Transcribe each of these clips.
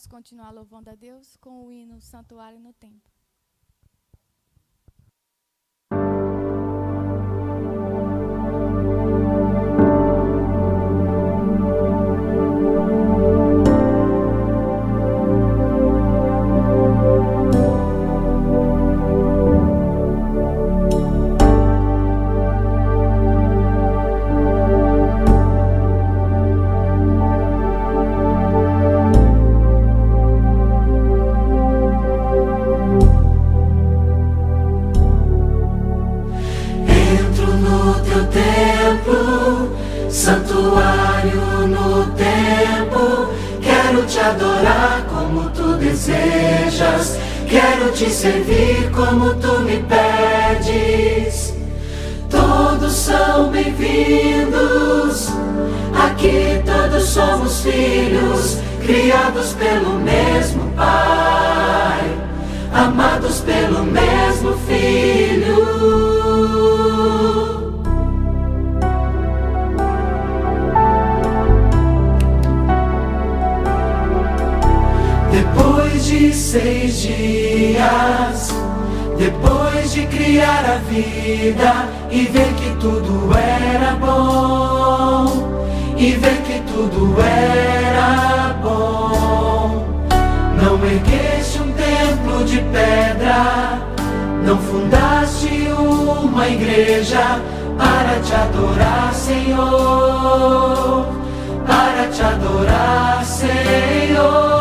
Continuar louvando a Deus com o hino Santuário no Templo. Santuário no templo, quero te adorar como tu desejas, quero te servir como tu me pedes. Todos são bem-vindos, aqui todos somos filhos, criados pelo mesmo Pai, amados pelo mesmo Filho. Depois de 6 dias, depois de criar a vida e ver que tudo era bom, e ver que tudo era bom, não ergueste um templo de pedra, não fundaste uma igreja para te adorar, Senhor, para te adorar, Senhor.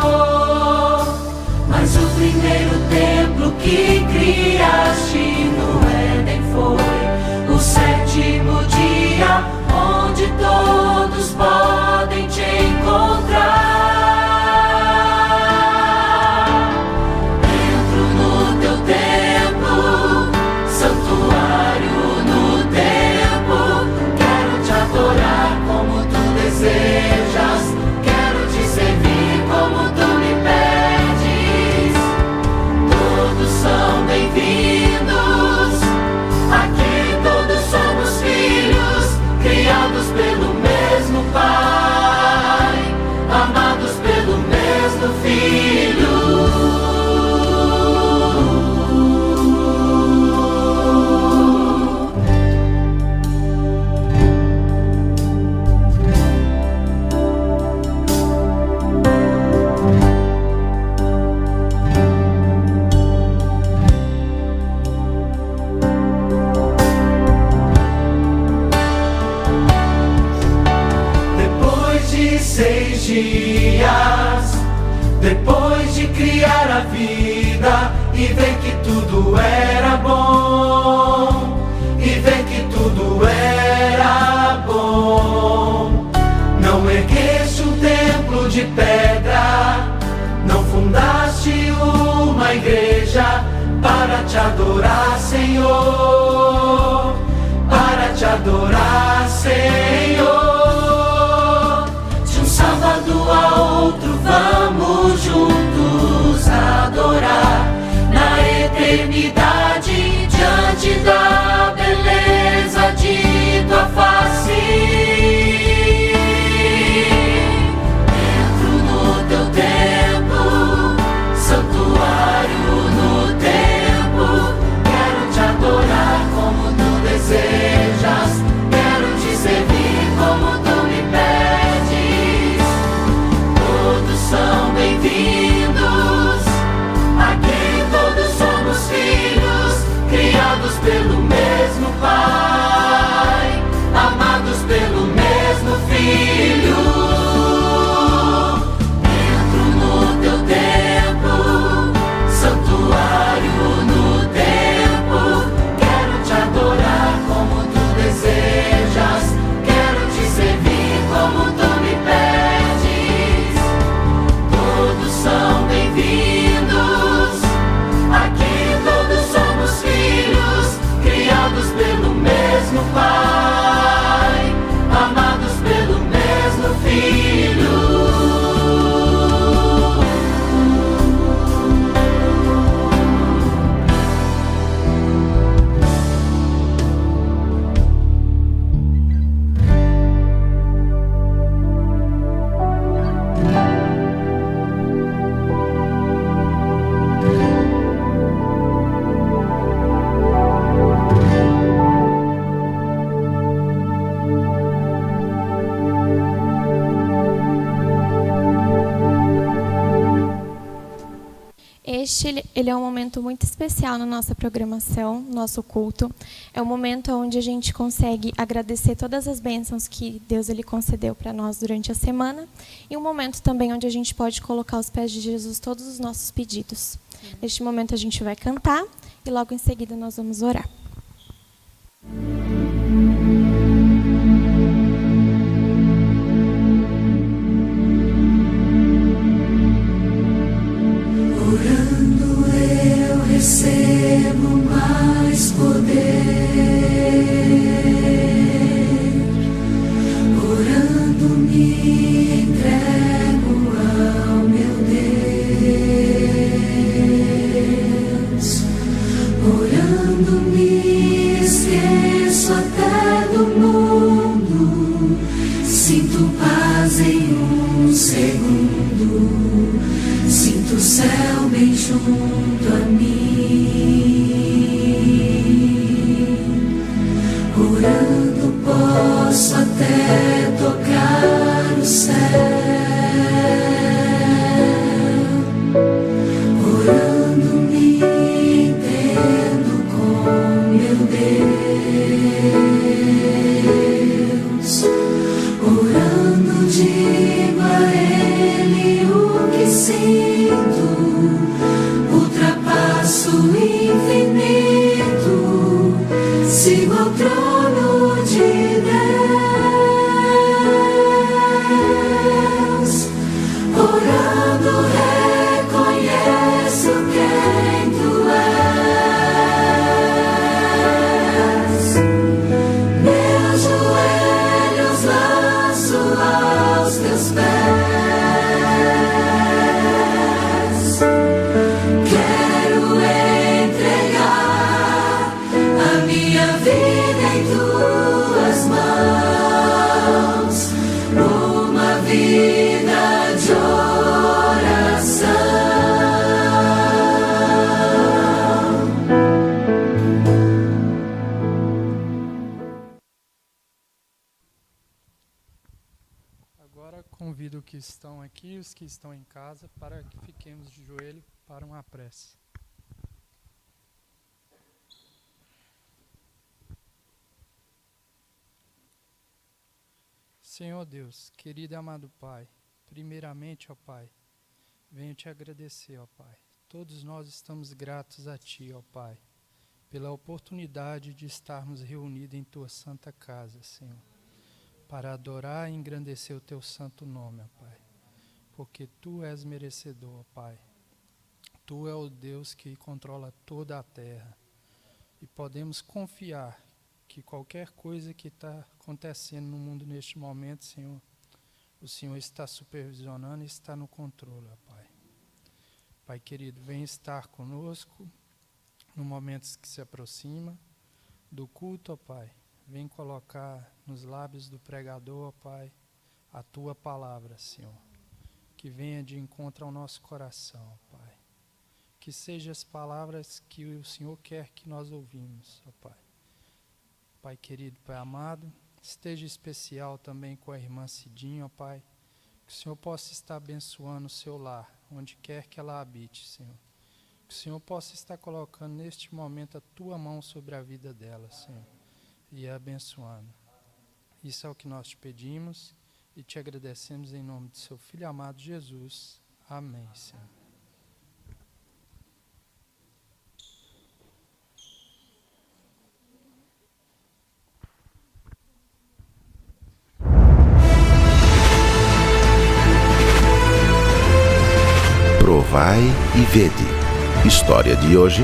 Mas o primeiro templo que criaste no Éden foi o 7º dia, onde todos podem te encontrar. dias, depois de criar a vida e ver que tudo era bom, e ver que tudo era bom. Não ergueste um templo de pedra, não fundaste uma igreja para te adorar, Senhor, para te adorar, Senhor. De um sábado a outro vamos juntos adorar, na eternidade, diante da beleza de tua face. Entro no teu templo, santuário no templo, quero te adorar como tu desejas, quero te servir como tu me pedes. Todos são bem-vindos, aqui todos somos filhos, criados pelo mesmo Pai, amados pelo mesmo Filho. Entro no teu templo, santuário no templo, quero te adorar como tu desejas, quero te servir como tu me pedes. Todos são bem-vindos, aqui todos somos filhos, criados pelo mesmo Pai, amados pelo mesmo Filho. Ele é um momento muito especial na nossa programação, no nosso culto. É um momento onde a gente consegue agradecer todas as bênçãos que Deus ele concedeu para nós durante a semana. E um momento também onde a gente pode colocar aos pés de Jesus todos os nossos pedidos. Neste momento a gente vai cantar e logo em seguida nós vamos orar. Recebo mais poder, orando me entrego ao meu Deus, orando me esqueço até do mundo, sinto paz em um segundo, sinto o céu bem junto a mim. Orando posso até tocar o céu, orando me entendo com meu Deus, orando digo a Ele o que sinto, ultrapasso o infinito, sigo ao trono de Deus, orando reconheço quem tu és, meus joelhos lanço aos teus pés, quero entregar a minha vida em tuas mãos, uma vida de oração. Agora convido os que estão aqui e os que estão em casa para que fiquemos de joelho para uma prece. Senhor Deus, querido e amado Pai, Primeiramente, ó Pai, venho te agradecer, ó Pai. Todos nós estamos gratos a Ti, ó Pai, pela oportunidade de estarmos reunidos em Tua santa casa, Senhor, para adorar e engrandecer o Teu santo nome, ó Pai, porque Tu és merecedor, ó Pai. Tu é o Deus que controla toda a terra e podemos confiar que qualquer coisa que está acontecendo no mundo neste momento, Senhor, o Senhor está supervisionando e está no controle, ó Pai. Pai querido, vem estar conosco no momento que se aproxima do culto, ó Pai. Vem colocar nos lábios do pregador, ó Pai, a Tua palavra, Senhor, que venha de encontro ao nosso coração, ó Pai. Que sejam as palavras que o Senhor quer que nós ouvimos, ó Pai. Pai querido, Pai amado, esteja especial também com a irmã Cidinha, ó Pai. Que o Senhor possa estar abençoando o seu lar, onde quer que ela habite, Senhor. Que o Senhor possa estar colocando neste momento a Tua mão sobre a vida dela, Senhor, e a abençoando. Isso é o que nós te pedimos e te agradecemos em nome do seu Filho amado Jesus. Amém, Senhor. Provai e vede. História de hoje: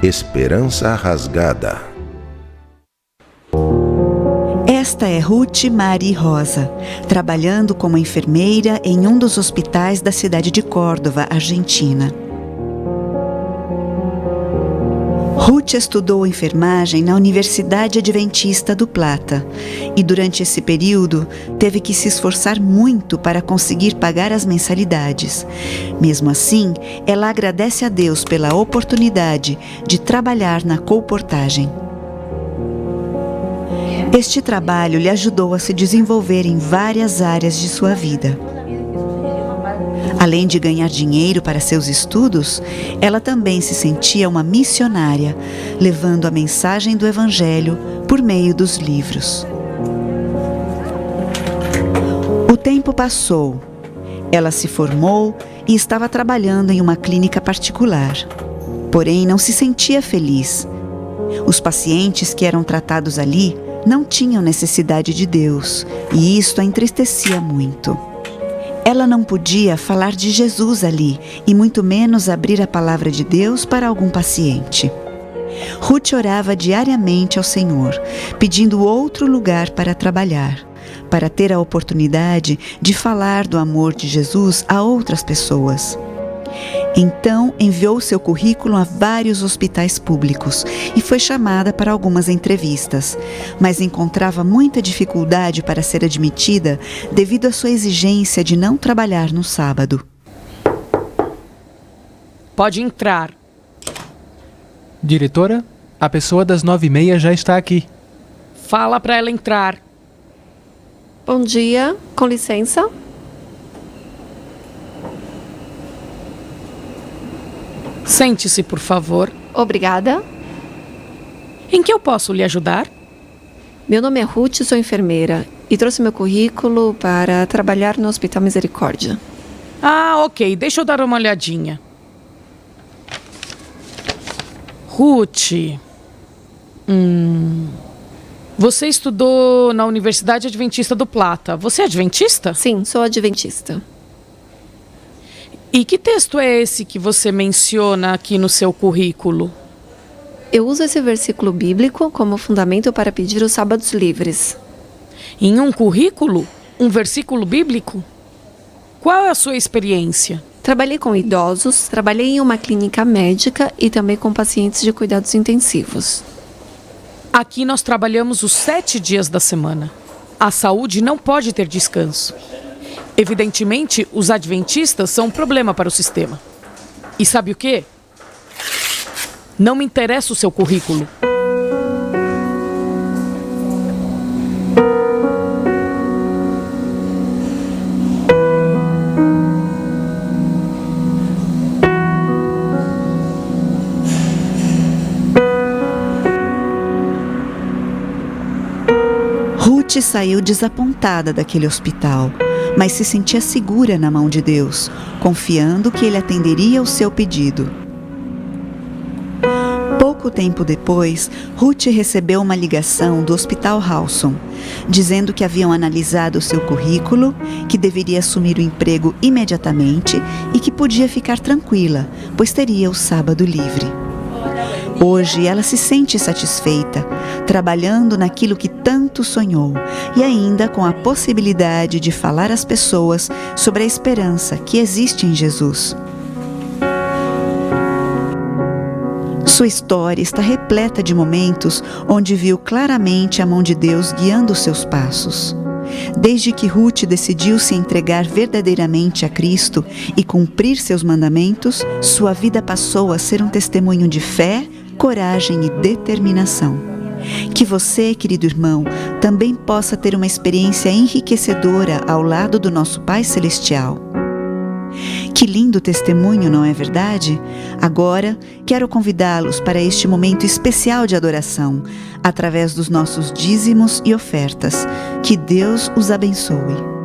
Esperança rasgada. Esta é Ruth Mari Rosa, trabalhando como enfermeira em um dos hospitais da cidade de Córdoba, Argentina. Ruth estudou enfermagem na Universidade Adventista do Plata e durante esse período teve que se esforçar muito para conseguir pagar as mensalidades. Mesmo assim, ela agradece a Deus pela oportunidade de trabalhar na colportagem. Este trabalho lhe ajudou a se desenvolver em várias áreas de sua vida. Além de ganhar dinheiro para seus estudos, ela também se sentia uma missionária, levando a mensagem do Evangelho por meio dos livros. O tempo passou. Ela se formou e estava trabalhando em uma clínica particular. Porém, não se sentia feliz. Os pacientes que eram tratados ali não tinham necessidade de Deus, e isto a entristecia muito. Ela não podia falar de Jesus ali, e muito menos abrir a palavra de Deus para algum paciente. Ruth orava diariamente ao Senhor, pedindo outro lugar para trabalhar, para ter a oportunidade de falar do amor de Jesus a outras pessoas. Então, enviou seu currículo a vários hospitais públicos e foi chamada para algumas entrevistas, mas encontrava muita dificuldade para ser admitida devido à sua exigência de não trabalhar no sábado. Pode entrar. Diretora, a pessoa das 9h30 já está aqui. Fala para ela entrar. Bom dia, com licença. Sente-se, por favor. Obrigada. Em que eu posso lhe ajudar? Meu nome é Ruth, sou enfermeira e trouxe meu currículo para trabalhar no Hospital Misericórdia. Ah, ok. Deixa eu dar uma olhadinha. Ruth. Você estudou na Universidade Adventista do Plata. Você é adventista? Sim, sou adventista. E que texto é esse que você menciona aqui no seu currículo? Eu uso esse versículo bíblico como fundamento para pedir os sábados livres. Em um currículo? Um versículo bíblico? Qual é a sua experiência? Trabalhei com idosos, trabalhei em uma clínica médica e também com pacientes de cuidados intensivos. Aqui nós trabalhamos os 7 dias da semana. A saúde não pode ter descanso. Evidentemente, os adventistas são um problema para o sistema. E sabe o quê? Não me interessa o seu currículo. Ruth saiu desapontada daquele hospital, mas se sentia segura na mão de Deus, confiando que Ele atenderia o seu pedido. Pouco tempo depois, Ruth recebeu uma ligação do Hospital Halson, dizendo que haviam analisado o seu currículo, que deveria assumir o emprego imediatamente e que podia ficar tranquila, pois teria o sábado livre. Hoje ela se sente satisfeita, trabalhando naquilo que tanto sonhou e ainda com a possibilidade de falar às pessoas sobre a esperança que existe em Jesus. Sua história está repleta de momentos onde viu claramente a mão de Deus guiando os seus passos. Desde que Ruth decidiu se entregar verdadeiramente a Cristo e cumprir seus mandamentos, sua vida passou a ser um testemunho de fé, coragem e determinação. Que você, querido irmão, também possa ter uma experiência enriquecedora ao lado do nosso Pai Celestial. Que lindo testemunho, não é verdade? Agora, quero convidá-los para este momento especial de adoração, através dos nossos dízimos e ofertas. Que Deus os abençoe.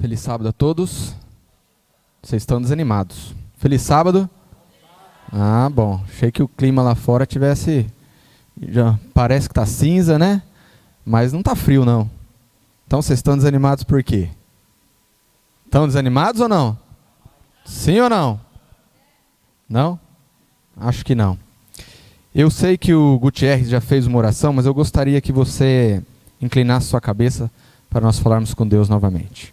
Feliz sábado a todos. Vocês estão desanimados. Feliz sábado. Ah, bom. Achei que o clima lá fora tivesse... Já parece que tá cinza, né? Mas não tá frio, não. Então vocês estão desanimados por quê? Estão desanimados ou não? Sim ou não? Não? Acho que não. Eu sei que o Gutierrez já fez uma oração, mas eu gostaria que você inclinasse sua cabeça para nós falarmos com Deus novamente.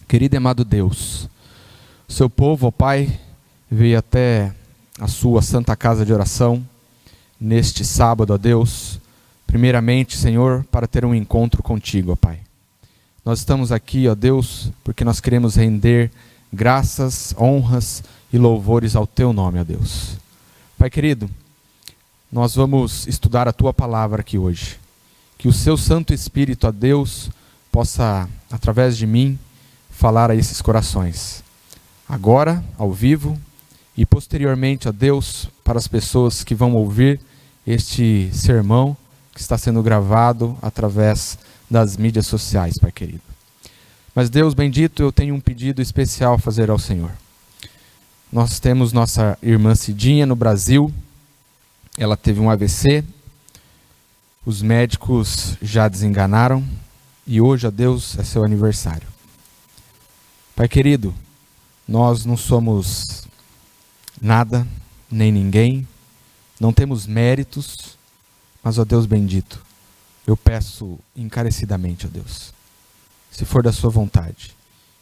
Querido e amado Deus, o seu povo, ó Pai, veio até a sua santa casa de oração neste sábado, ó Deus, primeiramente, Senhor, para ter um encontro contigo, ó Pai. Nós estamos aqui, ó Deus, porque nós queremos render graças, honras e louvores ao teu nome, ó Deus. Pai querido, nós vamos estudar a tua palavra aqui hoje. Que o seu Santo Espírito, ó Deus, possa, através de mim, falar a esses corações. Agora, ao vivo, e posteriormente, ó Deus, para as pessoas que vão ouvir este sermão que está sendo gravado através das mídias sociais, Pai querido. Mas Deus bendito, eu tenho um pedido especial a fazer ao Senhor. Nós temos nossa irmã Cidinha no Brasil. Ela teve um AVC. Os médicos já desenganaram. E hoje, ó Deus, é seu aniversário. Pai querido, nós não somos nada, nem ninguém, não temos méritos, mas, ó Deus bendito, eu peço encarecidamente, ó Deus, se for da sua vontade,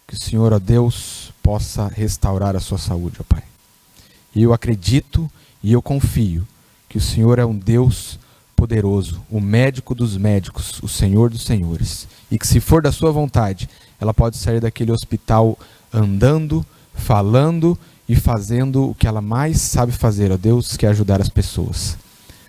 que o Senhor, ó Deus, possa restaurar a sua saúde, ó Pai. E eu acredito e eu confio que o Senhor é um Deus poderoso, o médico dos médicos, o Senhor dos senhores. E que, se for da sua vontade, ela pode sair daquele hospital andando, falando e fazendo o que ela mais sabe fazer, ó Deus, que é ajudar as pessoas.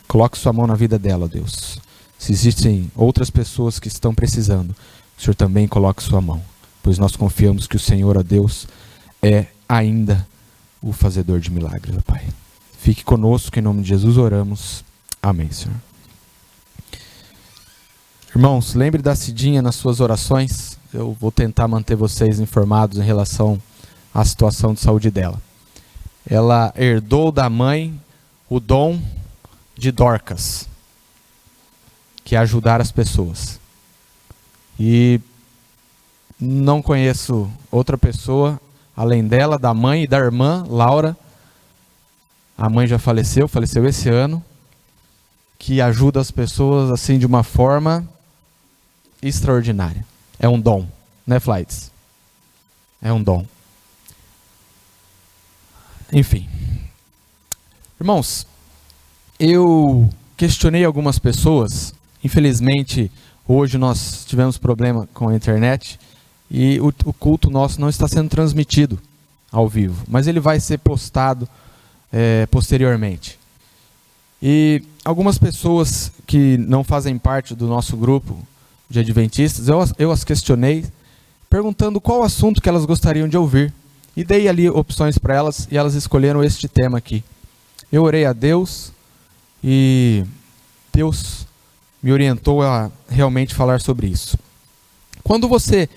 Coloque sua mão na vida dela, ó Deus. Se existem outras pessoas que estão precisando, o Senhor também coloque sua mão. Pois nós confiamos que o Senhor, ó Deus, é ainda o fazedor de milagres, ó Pai. Fique conosco, em nome de Jesus oramos. Amém, Senhor. Irmãos, lembre da Cidinha nas suas orações. Eu vou tentar manter vocês informados em relação à situação de saúde dela. Ela herdou da mãe o dom de Dorcas, que é ajudar as pessoas. E não conheço outra pessoa, além dela, da mãe e da irmã, Laura. A mãe já faleceu esse ano, que ajuda as pessoas assim de uma forma extraordinária. É um dom, né, Flights? É um dom. Enfim. Irmãos, eu questionei algumas pessoas. Infelizmente, hoje nós tivemos problema com a internet e o culto nosso não está sendo transmitido ao vivo, mas ele vai ser postado posteriormente. E algumas pessoas que não fazem parte do nosso grupo de adventistas, eu as questionei, perguntando qual assunto que elas gostariam de ouvir. E dei ali opções para elas, e elas escolheram este tema aqui. Eu orei a Deus, e Deus me orientou a realmente falar sobre isso. Quando você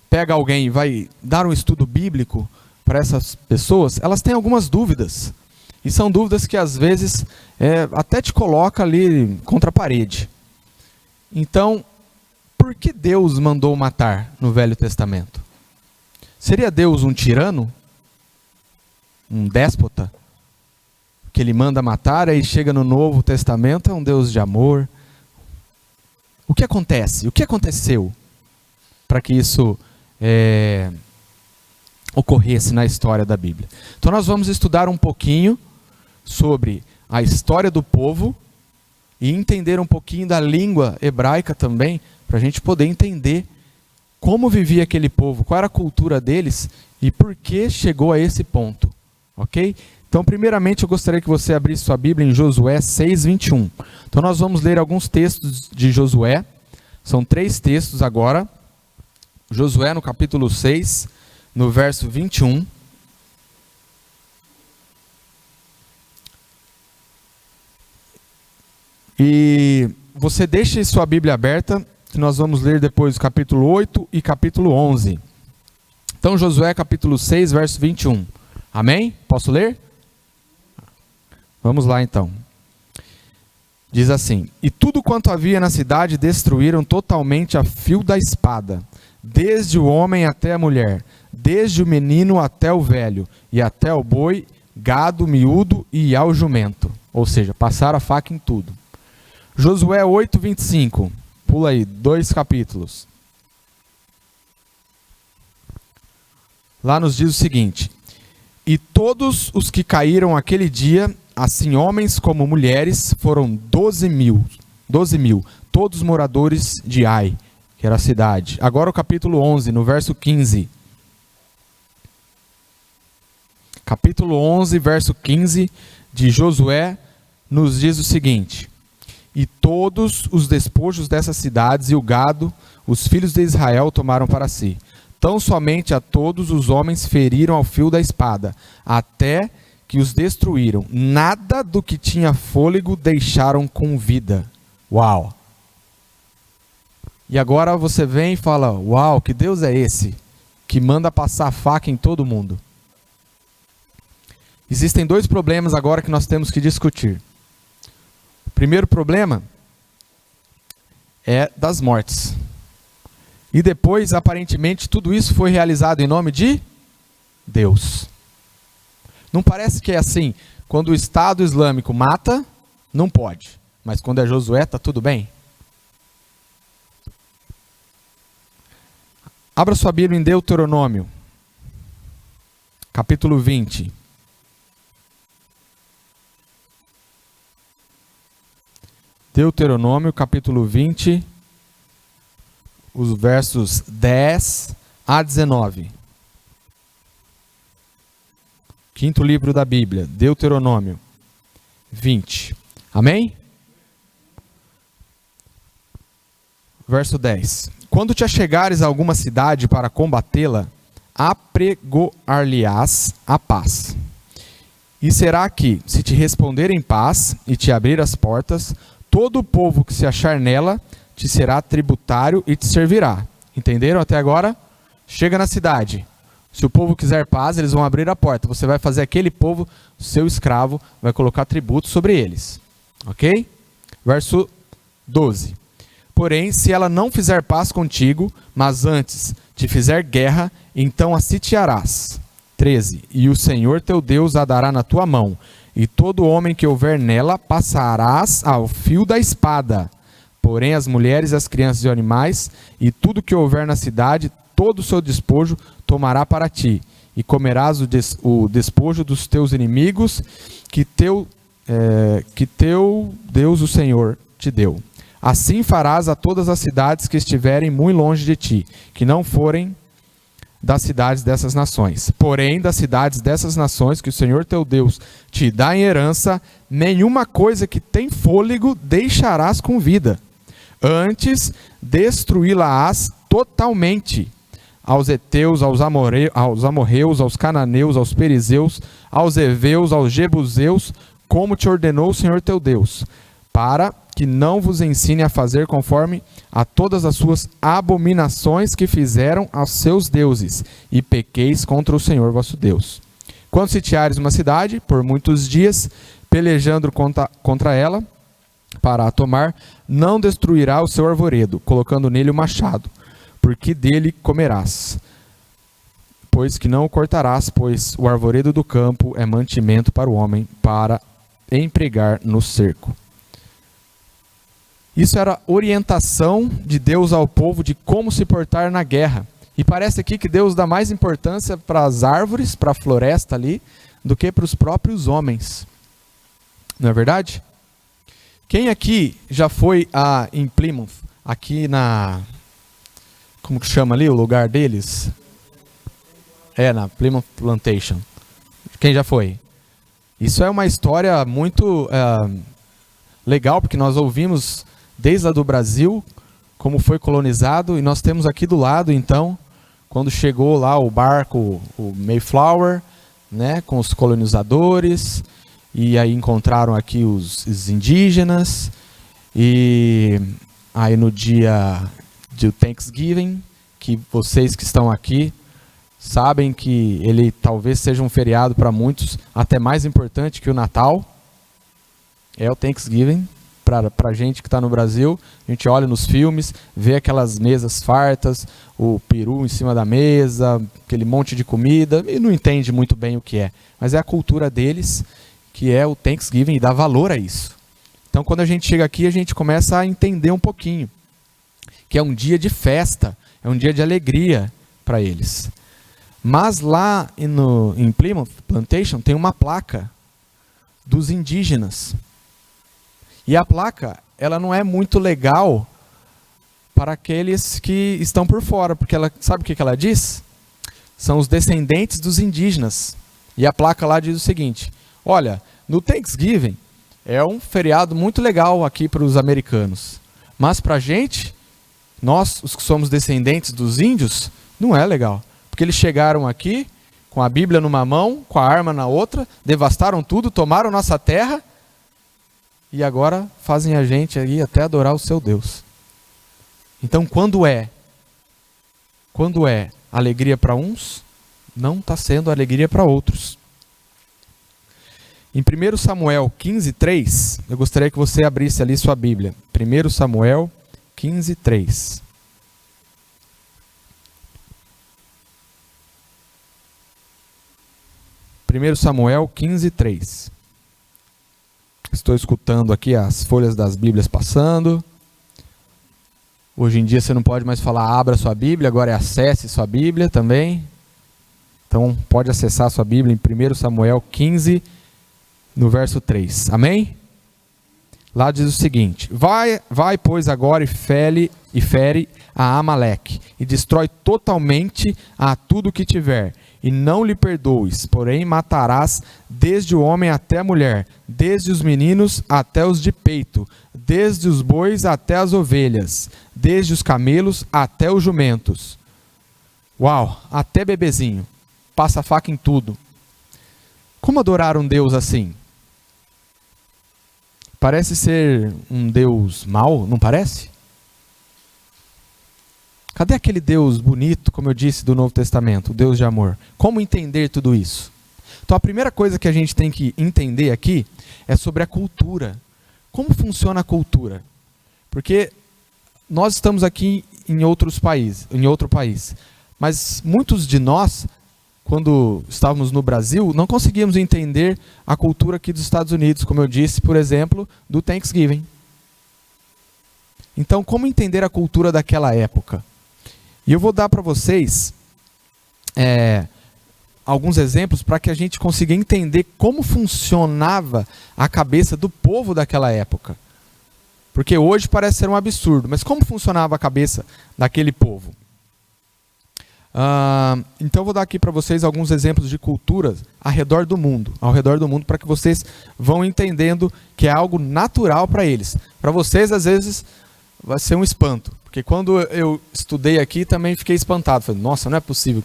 pega alguém e vai dar um estudo bíblico para essas pessoas, elas têm algumas dúvidas. E são dúvidas que às vezes até te coloca ali contra a parede. Então, por que Deus mandou matar no Velho Testamento? Seria Deus um tirano? Um déspota? Que ele manda matar, aí chega no Novo Testamento, é um Deus de amor. O que acontece? O que aconteceu para que isso ocorresse na história da Bíblia? Então nós vamos estudar um pouquinho sobre a história do povo e entender um pouquinho da língua hebraica também, para a gente poder entender como vivia aquele povo, qual era a cultura deles e por que chegou a esse ponto, ok? Então, primeiramente, eu gostaria que você abrisse sua Bíblia em Josué 6:21. Então, nós vamos ler alguns textos de Josué, são 3 textos agora. Josué no capítulo 6, no verso 21. E você deixe sua Bíblia aberta, que nós vamos ler depois o capítulo 8 e capítulo 11. Então, Josué capítulo 6, verso 21. Amém? Posso ler? Vamos lá então. Diz assim: E tudo quanto havia na cidade destruíram totalmente a fio da espada, desde o homem até a mulher, desde o menino até o velho, e até o boi, gado, miúdo e ao jumento. Ou seja, passaram a faca em tudo. Josué 8:25. Pula aí, 2 capítulos. Lá nos diz o seguinte: E todos os que caíram aquele dia, assim homens como mulheres, foram 12 mil, todos moradores de Ai, que era a cidade. Agora o capítulo 11, no verso 15. Capítulo 11, verso 15 de Josué, nos diz o seguinte: E todos os despojos dessas cidades e o gado, os filhos de Israel tomaram para si. Tão somente a todos os homens feriram ao fio da espada, até que os destruíram. Nada do que tinha fôlego deixaram com vida. Uau! E agora você vem e fala: uau, que Deus é esse que manda passar faca em todo mundo? Existem 2 problemas agora que nós temos que discutir. O primeiro problema é das mortes. E depois, aparentemente, tudo isso foi realizado em nome de Deus. Não parece que é assim, quando o Estado Islâmico mata, não pode. Mas quando é Josué, está tudo bem? Abra sua Bíblia em Deuteronômio, capítulo 20. Deuteronômio, capítulo 20, os versos 10 a 19. Quinto livro da Bíblia, Deuteronômio 20. Amém? Verso 10. Quando te achegares a alguma cidade para combatê-la, apregoar-lhe-ás a paz. E será que, se te responder em paz e te abrir as portas, todo o povo que se achar nela te será tributário e te servirá. Entenderam até agora? Chega na cidade. Se o povo quiser paz, eles vão abrir a porta. Você vai fazer aquele povo seu escravo, vai colocar tributo sobre eles. Ok? Verso 12. Porém, se ela não fizer paz contigo, mas antes te fizer guerra, então a sitiarás. 13. E o Senhor teu Deus a dará na tua mão, e todo homem que houver nela passarás ao fio da espada. Porém, as mulheres, as crianças e os animais, e tudo que houver na cidade, todo o seu despojo tomará para ti, e comerás o despojo dos teus inimigos, que teu Deus, o Senhor, te deu. Assim farás a todas as cidades que estiverem muito longe de ti, que não forem das cidades dessas nações. Porém, das cidades dessas nações que o Senhor teu Deus te dá em herança, nenhuma coisa que tem fôlego deixarás com vida. Antes, destruí-la-ás totalmente. Aos heteus, aos amorreus, aos cananeus, aos perizeus, aos heveus, aos jebuseus, como te ordenou o Senhor teu Deus, para que não vos ensine a fazer conforme a todas as suas abominações que fizeram aos seus deuses, e pequeis contra o Senhor vosso Deus. Quando sitiares uma cidade, por muitos dias, pelejando contra ela, para a tomar, não destruirá o seu arvoredo, colocando nele o machado, porque dele comerás. Pois que não o cortarás, pois o arvoredo do campo é mantimento para o homem, para empregar no cerco. Isso era orientação de Deus ao povo de como se portar na guerra. E parece aqui que Deus dá mais importância para as árvores, para a floresta ali, do que para os próprios homens. Não é verdade? Quem aqui já foi em Plymouth, aqui na... Como que chama ali o lugar deles? Na Plymouth Plantation. Quem já foi? Isso é uma história muito legal, porque nós ouvimos desde lá do Brasil, como foi colonizado, e nós temos aqui do lado, então, quando chegou lá o barco, o Mayflower, né, com os colonizadores, e aí encontraram aqui os indígenas, e aí no dia do Thanksgiving, que vocês que estão aqui sabem que ele talvez seja um feriado para muitos, até mais importante que o Natal, é o Thanksgiving. Para a gente que está no Brasil, a gente olha nos filmes, vê aquelas mesas fartas, o peru em cima da mesa, aquele monte de comida, e não entende muito bem o que é. Mas é a cultura deles, que é o Thanksgiving, e dá valor a isso. Então, quando a gente chega aqui, a gente começa a entender um pouquinho, que é um dia de festa, é um dia de alegria para eles. Mas lá em Plymouth Plantation tem uma placa dos indígenas. E a placa, ela não é muito legal para aqueles que estão por fora, porque ela, sabe o que ela diz? São os descendentes dos indígenas. E a placa lá diz o seguinte: olha, no Thanksgiving é um feriado muito legal aqui para os americanos, mas para a gente, nós, os que somos descendentes dos índios, não é legal. Porque eles chegaram aqui com a Bíblia numa mão, com a arma na outra, devastaram tudo, tomaram nossa terra, e agora fazem a gente aí até adorar o seu Deus. Então, quando é alegria para uns, não está sendo alegria para outros. Em 1 Samuel 15:3, eu gostaria que você abrisse ali sua Bíblia. 1 Samuel 15:3. 1 Samuel 15:3. Estou escutando aqui as folhas das Bíblias passando. Hoje em dia você não pode mais falar abra sua Bíblia, agora é acesse sua Bíblia também. Então pode acessar sua Bíblia em 1 Samuel 15, no verso 3. Amém? Lá diz o seguinte: Vai pois agora e fere a Amaleque, e destrói totalmente a tudo que tiver, e não lhe perdoes, porém matarás desde o homem até a mulher, desde os meninos até os de peito, desde os bois até as ovelhas, desde os camelos até os jumentos. Uau, até bebezinho, passa a faca em tudo. Como adorar um Deus assim? Parece ser um Deus mau, não parece? Cadê aquele Deus bonito, como eu disse, do Novo Testamento, o Deus de amor? Como entender tudo isso? Então a primeira coisa que a gente tem que entender aqui é sobre a cultura. Como funciona a cultura? Porque nós estamos aqui em outro país, mas muitos de nós, quando estávamos no Brasil, não conseguíamos entender a cultura aqui dos Estados Unidos, como eu disse, por exemplo, do Thanksgiving. Então, como entender a cultura daquela época? E eu vou dar para vocês alguns exemplos para que a gente consiga entender como funcionava a cabeça do povo daquela época. Porque hoje parece ser um absurdo, mas como funcionava a cabeça daquele povo? Então eu vou dar aqui para vocês alguns exemplos de culturas ao redor do mundo, para que vocês vão entendendo que é algo natural para eles. Para vocês, às vezes, vai ser um espanto, porque quando eu estudei aqui também fiquei espantado. Falei, nossa, não é possível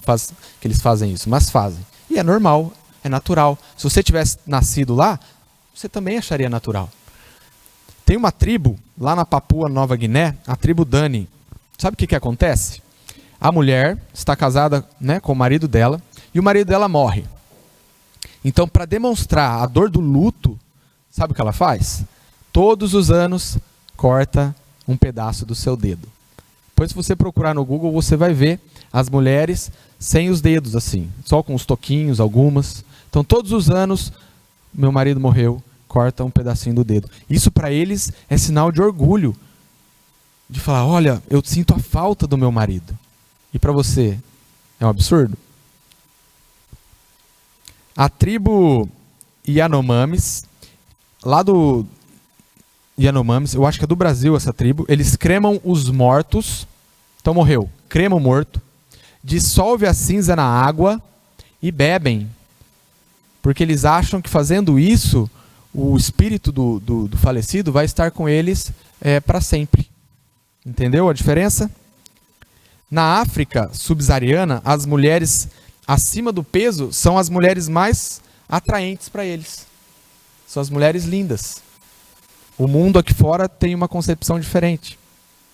que eles fazem isso, mas fazem. E é normal, é natural. Se você tivesse nascido lá, você também acharia natural. Tem uma tribo lá na Papua Nova Guiné, a tribo Dani. Sabe o que acontece? A mulher está casada, né, com o marido dela, e o marido dela morre. Então, para demonstrar a dor do luto, sabe o que ela faz? Todos os anos, corta um pedaço do seu dedo. Depois, se você procurar no Google, você vai ver as mulheres sem os dedos, assim, só com os toquinhos, algumas. Então, todos os anos, meu marido morreu, corta um pedacinho do dedo. Isso, para eles, é sinal de orgulho. De falar, olha, eu sinto a falta do meu marido. E para você, é um absurdo? A tribo Yanomamis, lá do Yanomamis, eu acho que é do Brasil essa tribo, eles cremam os mortos, então morreu, crema o morto, dissolve a cinza na água e bebem, porque eles acham que fazendo isso, o espírito do falecido vai estar com eles para sempre. Entendeu a diferença? Na África subsaariana, as mulheres acima do peso são as mulheres mais atraentes para eles. São as mulheres lindas. O mundo aqui fora tem uma concepção diferente,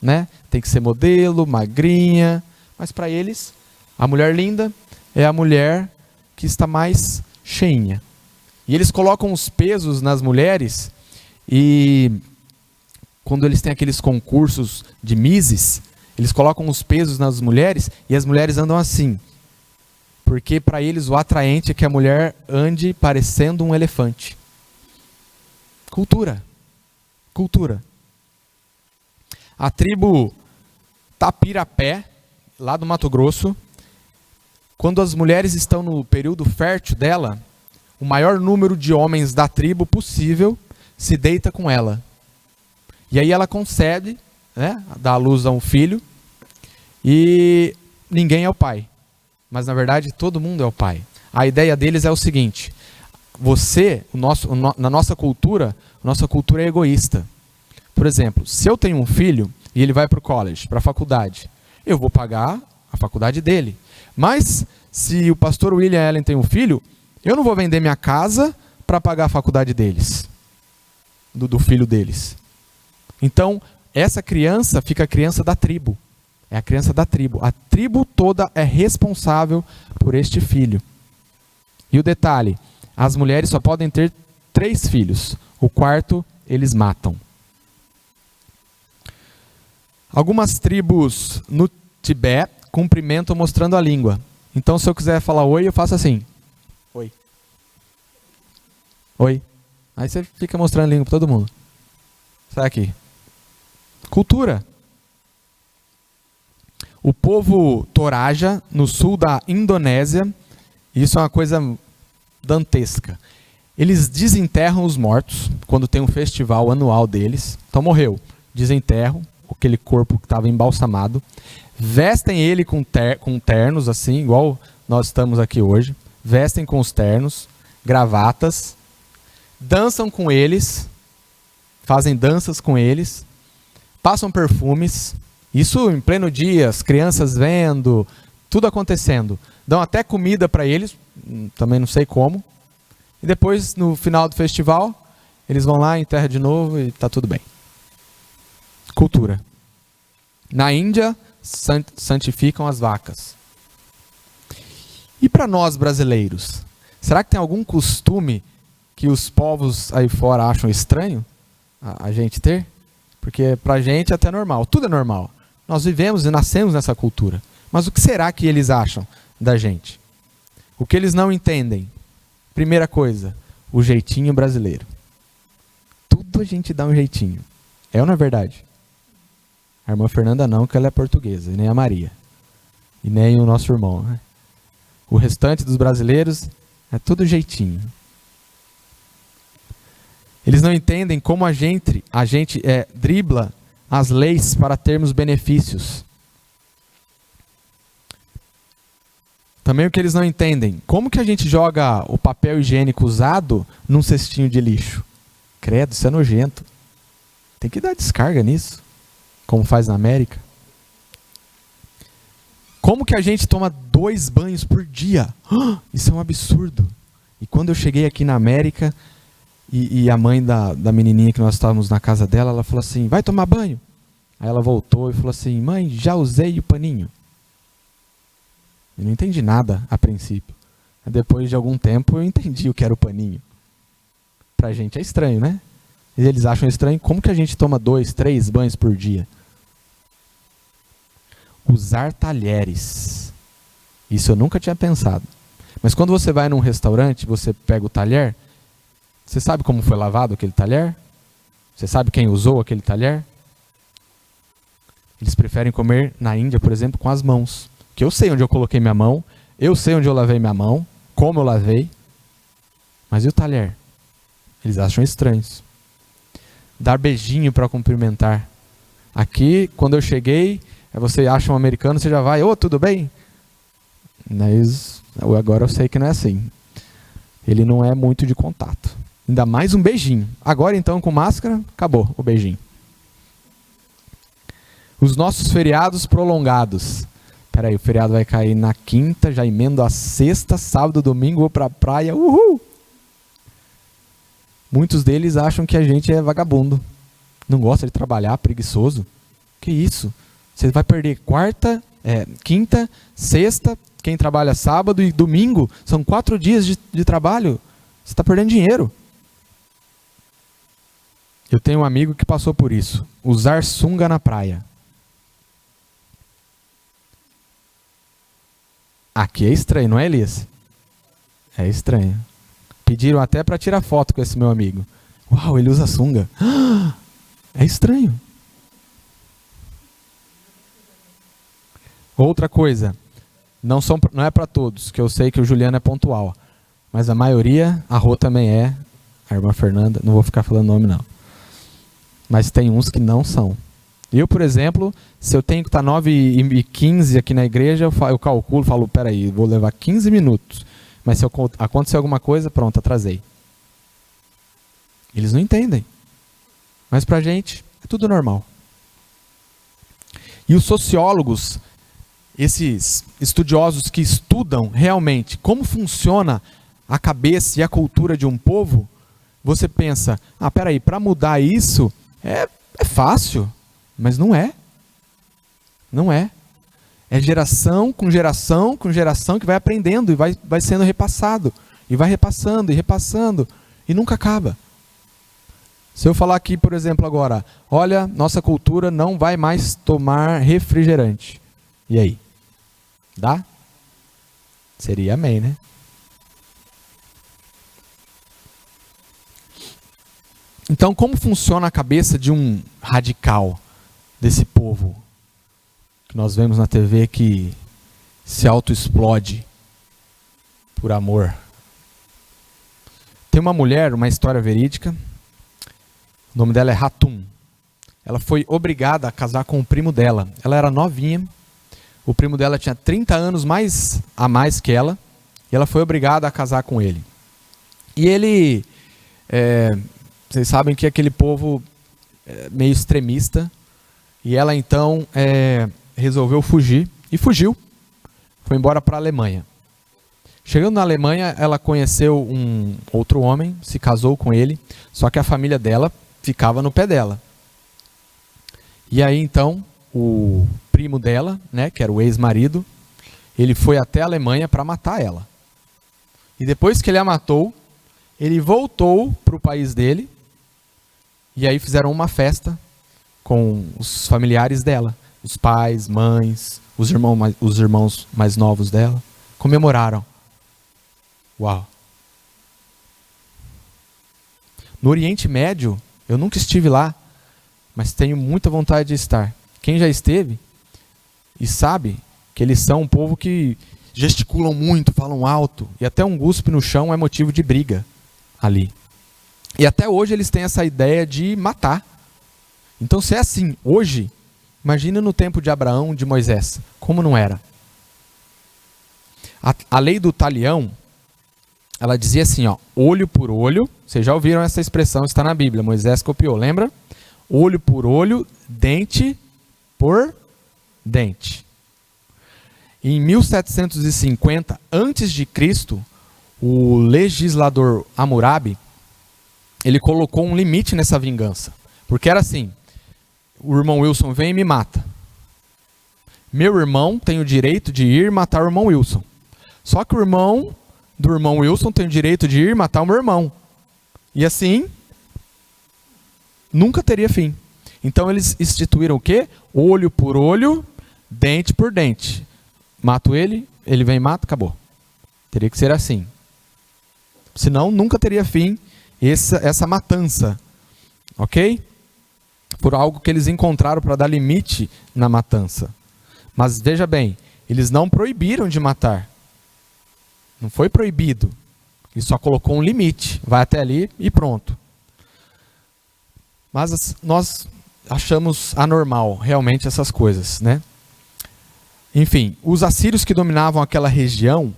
né? Tem que ser modelo, magrinha, mas para eles, a mulher linda é a mulher que está mais cheinha. E eles colocam os pesos nas mulheres e quando eles têm aqueles concursos de Misses, eles colocam os pesos nas mulheres e as mulheres andam assim. Porque para eles o atraente é que a mulher ande parecendo um elefante. Cultura. Cultura. A tribo Tapirapé, lá do Mato Grosso, quando as mulheres estão no período fértil dela, o maior número de homens da tribo possível se deita com ela. E aí ela concebe, né, dá à luz a um filho, e ninguém é o pai. Mas na verdade todo mundo é o pai. A ideia deles é o seguinte: na nossa cultura é egoísta. Por exemplo, se eu tenho um filho e ele vai para o college, para a faculdade, eu vou pagar a faculdade dele. Mas se o pastor William Allen tem um filho, eu não vou vender minha casa para pagar a faculdade deles, do filho deles. Então, essa criança fica a criança da tribo. É a criança da tribo. A tribo toda é responsável por este filho. E o detalhe, as mulheres só podem ter 3 filhos. O 4º, eles matam. Algumas tribos no Tibete cumprimentam mostrando a língua. Então, se eu quiser falar oi, eu faço assim. Oi. Oi. Aí você fica mostrando a língua para todo mundo. Sai aqui. Cultura. O povo Toraja, no sul da Indonésia, isso é uma coisa dantesca. Eles desenterram os mortos quando tem um festival anual deles. Então morreu. Desenterram aquele corpo que estava embalsamado. Vestem ele com ternos, assim, igual nós estamos aqui hoje. Vestem com os ternos, gravatas. Dançam com eles. Fazem danças com eles. Passam perfumes. Isso em pleno dia, as crianças vendo, tudo acontecendo. Dão até comida para eles, também não sei como. E depois, no final do festival, eles vão lá, enterram de novo e está tudo bem. Cultura. Na Índia, santificam as vacas. E para nós brasileiros? Será que tem algum costume que os povos aí fora acham estranho a gente ter? Porque para a gente é até normal, tudo é normal. Nós vivemos e nascemos nessa cultura. Mas o que será que eles acham da gente? O que eles não entendem? Primeira coisa, o jeitinho brasileiro. Tudo a gente dá um jeitinho. É ou não é verdade? A irmã Fernanda não, que ela é portuguesa, e nem a Maria. E nem o nosso irmão. Né? O restante dos brasileiros é tudo jeitinho. Eles não entendem como a gente dribla as leis para termos benefícios. Também o que eles não entendem, como que a gente joga o papel higiênico usado num cestinho de lixo? Credo, isso é nojento. Tem que dar descarga nisso, como faz na América. Como que a gente toma 2 banhos por dia? Isso é um absurdo. E quando eu cheguei aqui na América, e a mãe da menininha que nós estávamos na casa dela, ela falou assim, vai tomar banho? Aí ela voltou e falou assim, mãe, já usei o paninho. Eu não entendi nada a princípio. Depois de algum tempo eu entendi o que era o paninho. Pra gente é estranho, né? E eles acham estranho, como que a gente toma 2, 3 banhos por dia? Usar talheres. Isso eu nunca tinha pensado. Mas quando você vai num restaurante, você pega o talher, você sabe como foi lavado aquele talher? Você sabe quem usou aquele talher? Eles preferem comer na Índia, por exemplo, com as mãos. Que eu sei onde eu coloquei minha mão, eu sei onde eu lavei minha mão, como eu lavei. Mas e o talher? Eles acham estranhos. Dar beijinho para cumprimentar. Aqui, quando eu cheguei, você acha um americano, você já vai, ô, tudo bem? Mas agora eu sei que não é assim. Ele não é muito de contato. Ainda mais um beijinho. Agora então, com máscara, acabou o beijinho. Os nossos feriados prolongados. Peraí, o feriado vai cair na quinta, já emendo a sexta, sábado, domingo, vou pra praia, uhul! Muitos deles acham que a gente é vagabundo. Não gosta de trabalhar, preguiçoso. Que isso? Você vai perder quinta, sexta, quem trabalha sábado e domingo, são 4 dias de trabalho. Você está perdendo dinheiro. Eu tenho um amigo que passou por isso. Usar sunga na praia. Aqui é estranho, não é, Elias? É estranho. Pediram até para tirar foto com esse meu amigo. Uau, ele usa sunga. É estranho. Outra coisa. Não é para todos, que eu sei que o Juliano é pontual. Mas a maioria, a Rô também é. A irmã Fernanda, não vou ficar falando nome não. Mas tem uns que não são. Eu, por exemplo, se eu tenho que estar 9h15 aqui na igreja, eu calculo, falo, peraí, vou levar 15 minutos. Mas se acontecer alguma coisa, pronto, atrasei. Eles não entendem. Mas pra gente, é tudo normal. E os sociólogos, esses estudiosos que estudam realmente como funciona a cabeça e a cultura de um povo, você pensa, peraí, para mudar isso é fácil. Mas não é. Não é. É geração com geração com geração que vai aprendendo e vai sendo repassado. E vai repassando e repassando. E nunca acaba. Se eu falar aqui, por exemplo, agora, olha, nossa cultura não vai mais tomar refrigerante. E aí? Dá? Seria amém, né? Então, como funciona a cabeça de um radical desse povo que nós vemos na TV que se auto-explode por amor? Tem uma mulher, uma história verídica, o nome dela é Hatum. Ela foi obrigada a casar com o primo dela. Ela era novinha, o primo dela tinha 30 anos a mais que ela, e ela foi obrigada a casar com ele. E ele, vocês sabem que aquele povo meio extremista, e ela então resolveu fugir, e fugiu, foi embora para a Alemanha. Chegando na Alemanha, ela conheceu um outro homem, se casou com ele, só que a família dela ficava no pé dela. E aí então, o primo dela, né, que era o ex-marido, ele foi até a Alemanha para matar ela. E depois que ele a matou, ele voltou para o país dele, e aí fizeram uma festa com os familiares dela, os pais, mães, os irmãos mais novos dela, comemoraram. Uau! No Oriente Médio, eu nunca estive lá, mas tenho muita vontade de estar. Quem já esteve e sabe que eles são um povo que gesticulam muito, falam alto, e até um cuspe no chão é motivo de briga ali. E até hoje eles têm essa ideia de matar. Então, se é assim hoje, imagina no tempo de Abraão, de Moisés, como não era. A lei do talião, ela dizia assim, ó, olho por olho. Vocês já ouviram essa expressão, está na Bíblia, Moisés copiou, lembra? Olho por olho, dente por dente. Em 1750 a.C., o legislador Hammurabi, ele colocou um limite nessa vingança. Porque era assim, o irmão Wilson vem e me mata. Meu irmão tem o direito de ir matar o irmão Wilson. Só que o irmão do irmão Wilson tem o direito de ir matar o meu irmão. E assim, nunca teria fim. Então eles instituíram o quê? Olho por olho, dente por dente. Mato ele, ele vem e mata, acabou. Teria que ser assim. Senão nunca teria fim essa matança. Ok? Por algo que eles encontraram para dar limite na matança. Mas veja bem, eles não proibiram de matar. Não foi proibido. Ele só colocou um limite. Vai até ali e pronto. Mas nós achamos anormal realmente essas coisas, né? Enfim, os assírios que dominavam aquela região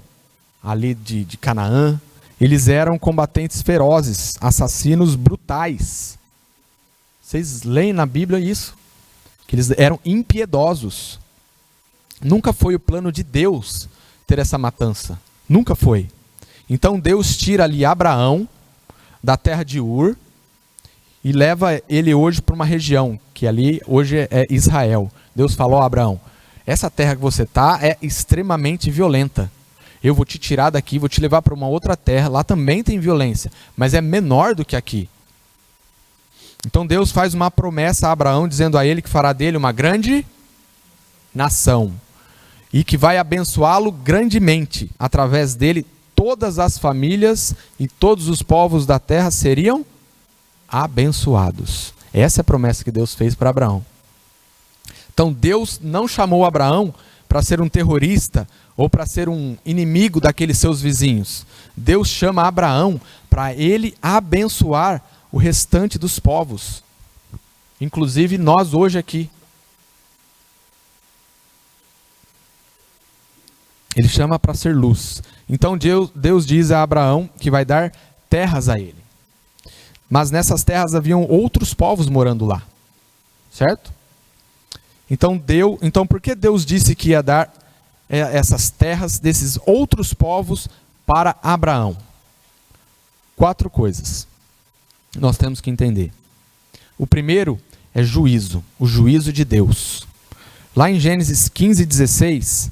ali de Canaã, eles eram combatentes ferozes, assassinos brutais. Vocês leem na Bíblia isso? Que eles eram impiedosos. Nunca foi o plano de Deus ter essa matança. Nunca foi. Então Deus tira ali Abraão da terra de Ur e leva ele hoje para uma região que ali hoje é Israel. Deus falou a Abraão, essa terra que você está é extremamente violenta. Eu vou te tirar daqui, vou te levar para uma outra terra, lá também tem violência, mas é menor do que aqui. Então Deus faz uma promessa a Abraão, dizendo a ele que fará dele uma grande nação. E que vai abençoá-lo grandemente. Através dele, todas as famílias e todos os povos da terra seriam abençoados. Essa é a promessa que Deus fez para Abraão. Então Deus não chamou Abraão para ser um terrorista ou para ser um inimigo daqueles seus vizinhos. Deus chama Abraão para ele abençoar o restante dos povos. Inclusive nós hoje aqui. Ele chama para ser luz. Então Deus diz a Abraão que vai dar terras a ele. Mas nessas terras haviam outros povos morando lá. Certo? Então por que Deus disse que ia dar essas terras desses outros povos para Abraão? 4 coisas nós temos que entender. O primeiro é juízo, o juízo de Deus. Lá em Gênesis 15:16,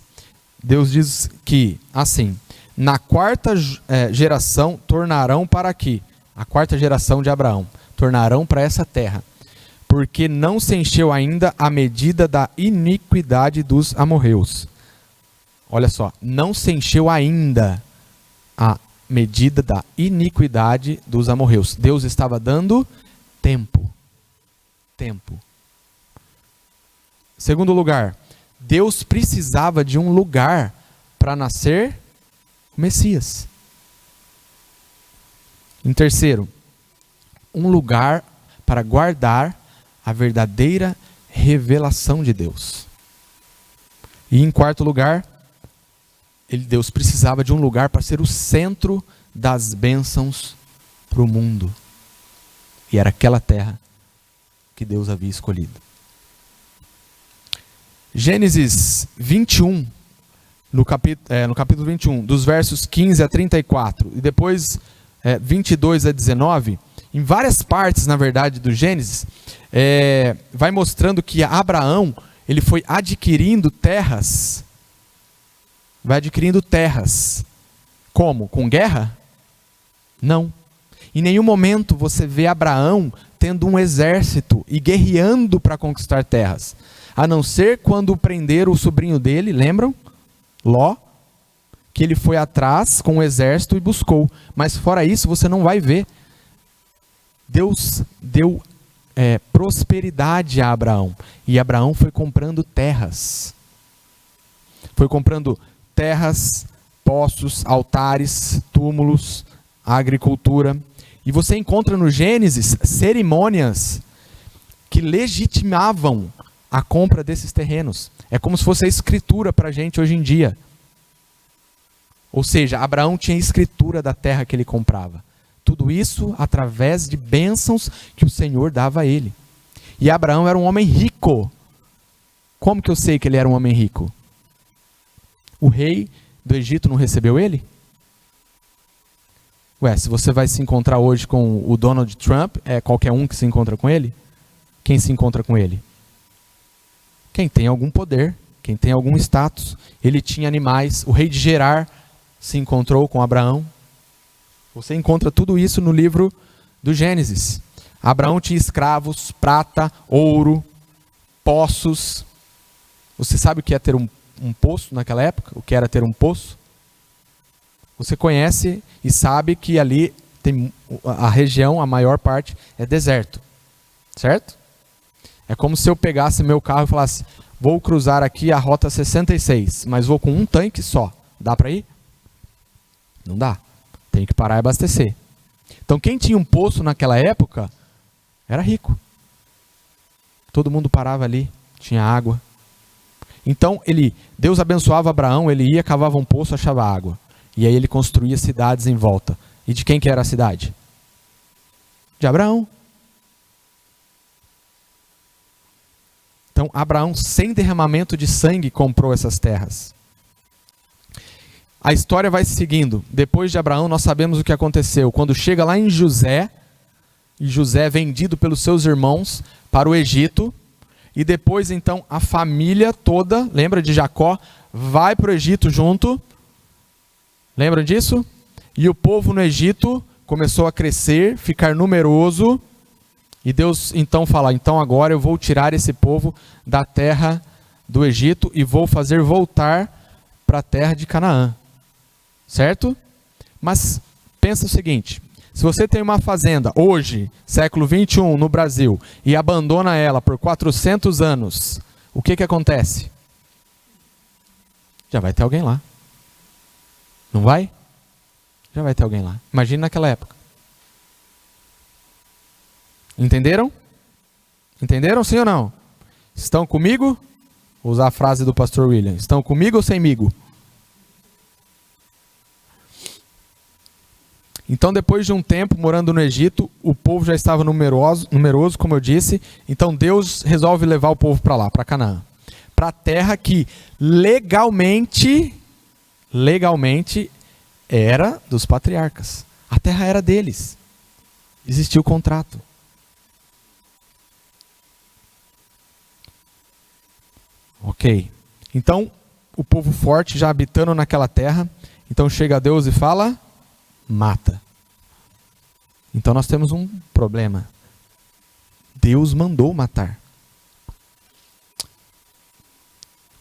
Deus diz que, assim, na 4ª geração tornarão para aqui, a 4ª geração de Abraão, tornarão para essa terra, porque não se encheu ainda a medida da iniquidade dos amorreus. Olha só, não se encheu ainda a medida da iniquidade dos amorreus. Deus estava dando tempo. Tempo. Segundo lugar, Deus precisava de um lugar para nascer o Messias. Em terceiro, um lugar para guardar a verdadeira revelação de Deus. E em quarto lugar, Deus precisava de um lugar para ser o centro das bênçãos para o mundo. E era aquela terra que Deus havia escolhido. Gênesis 21, no capítulo 21, dos versos 15 a 34, e depois 22 a 19, em várias partes, na verdade, do Gênesis, vai mostrando que Abraão, ele foi adquirindo terras. Vai adquirindo terras. Como? Com guerra? Não. Em nenhum momento você vê Abraão tendo um exército e guerreando para conquistar terras. A não ser quando prenderam o sobrinho dele, lembram? Ló, que ele foi atrás com o exército e buscou. Mas fora isso, você não vai ver. Deus deu prosperidade a Abraão. E Abraão foi comprando terras. Foi comprando terras, poços, altares, túmulos, agricultura. E você encontra no Gênesis cerimônias que legitimavam a compra desses terrenos. É como se fosse a escritura para a gente hoje em dia. Ou seja, Abraão tinha escritura da terra que ele comprava. Tudo isso através de bênçãos que o Senhor dava a ele. E Abraão era um homem rico. Como que eu sei que ele era um homem rico? O rei do Egito não recebeu ele? Ué, se você vai se encontrar hoje com o Donald Trump, é qualquer um que se encontra com ele? Quem se encontra com ele? Quem tem algum poder, quem tem algum status. Ele tinha animais. O rei de Gerar se encontrou com Abraão. Você encontra tudo isso no livro do Gênesis. Abraão tinha escravos, prata, ouro, poços. Você sabe o que é ter um poço naquela época? O que era ter um poço? Você conhece e sabe que ali tem a região, a maior parte, é deserto. Certo? É como se eu pegasse meu carro e falasse, vou cruzar aqui a rota 66, mas vou com um tanque só. Dá para ir? Não dá. Tem que parar e abastecer. Então quem tinha um poço naquela época era rico. Todo mundo parava ali, tinha água. Então Deus abençoava Abraão, ele ia, cavava um poço, achava água. E aí ele construía cidades em volta. E de quem que era a cidade? De Abraão. Então Abraão, sem derramamento de sangue, comprou essas terras. A história vai seguindo. Depois de Abraão, nós sabemos o que aconteceu. Quando chega lá em José, e José é vendido pelos seus irmãos para o Egito, e depois então a família toda, lembra de Jacó, vai para o Egito junto. Lembram disso? E o povo no Egito começou a crescer, ficar numeroso, e Deus então fala, então agora eu vou tirar esse povo da terra do Egito e vou fazer voltar para a terra de Canaã. Certo? Mas pensa o seguinte, se você tem uma fazenda hoje, século 21 no Brasil, e abandona ela por 400 anos, o que acontece? Já vai ter alguém lá. Não vai? Já vai ter alguém lá. Imagine naquela época. Entenderam? Entenderam sim ou não? Estão comigo? Vou usar a frase do pastor William. Estão comigo ou semigo? Então, depois de um tempo morando no Egito, o povo já estava numeroso, como eu disse. Então, Deus resolve levar o povo para lá, para Canaã. Para a terra que legalmente era dos patriarcas. A terra era deles. Existia o contrato. Ok. Então, o povo forte já habitando naquela terra. Então, chega a Deus e fala... mata. Então nós temos um problema. Deus mandou matar.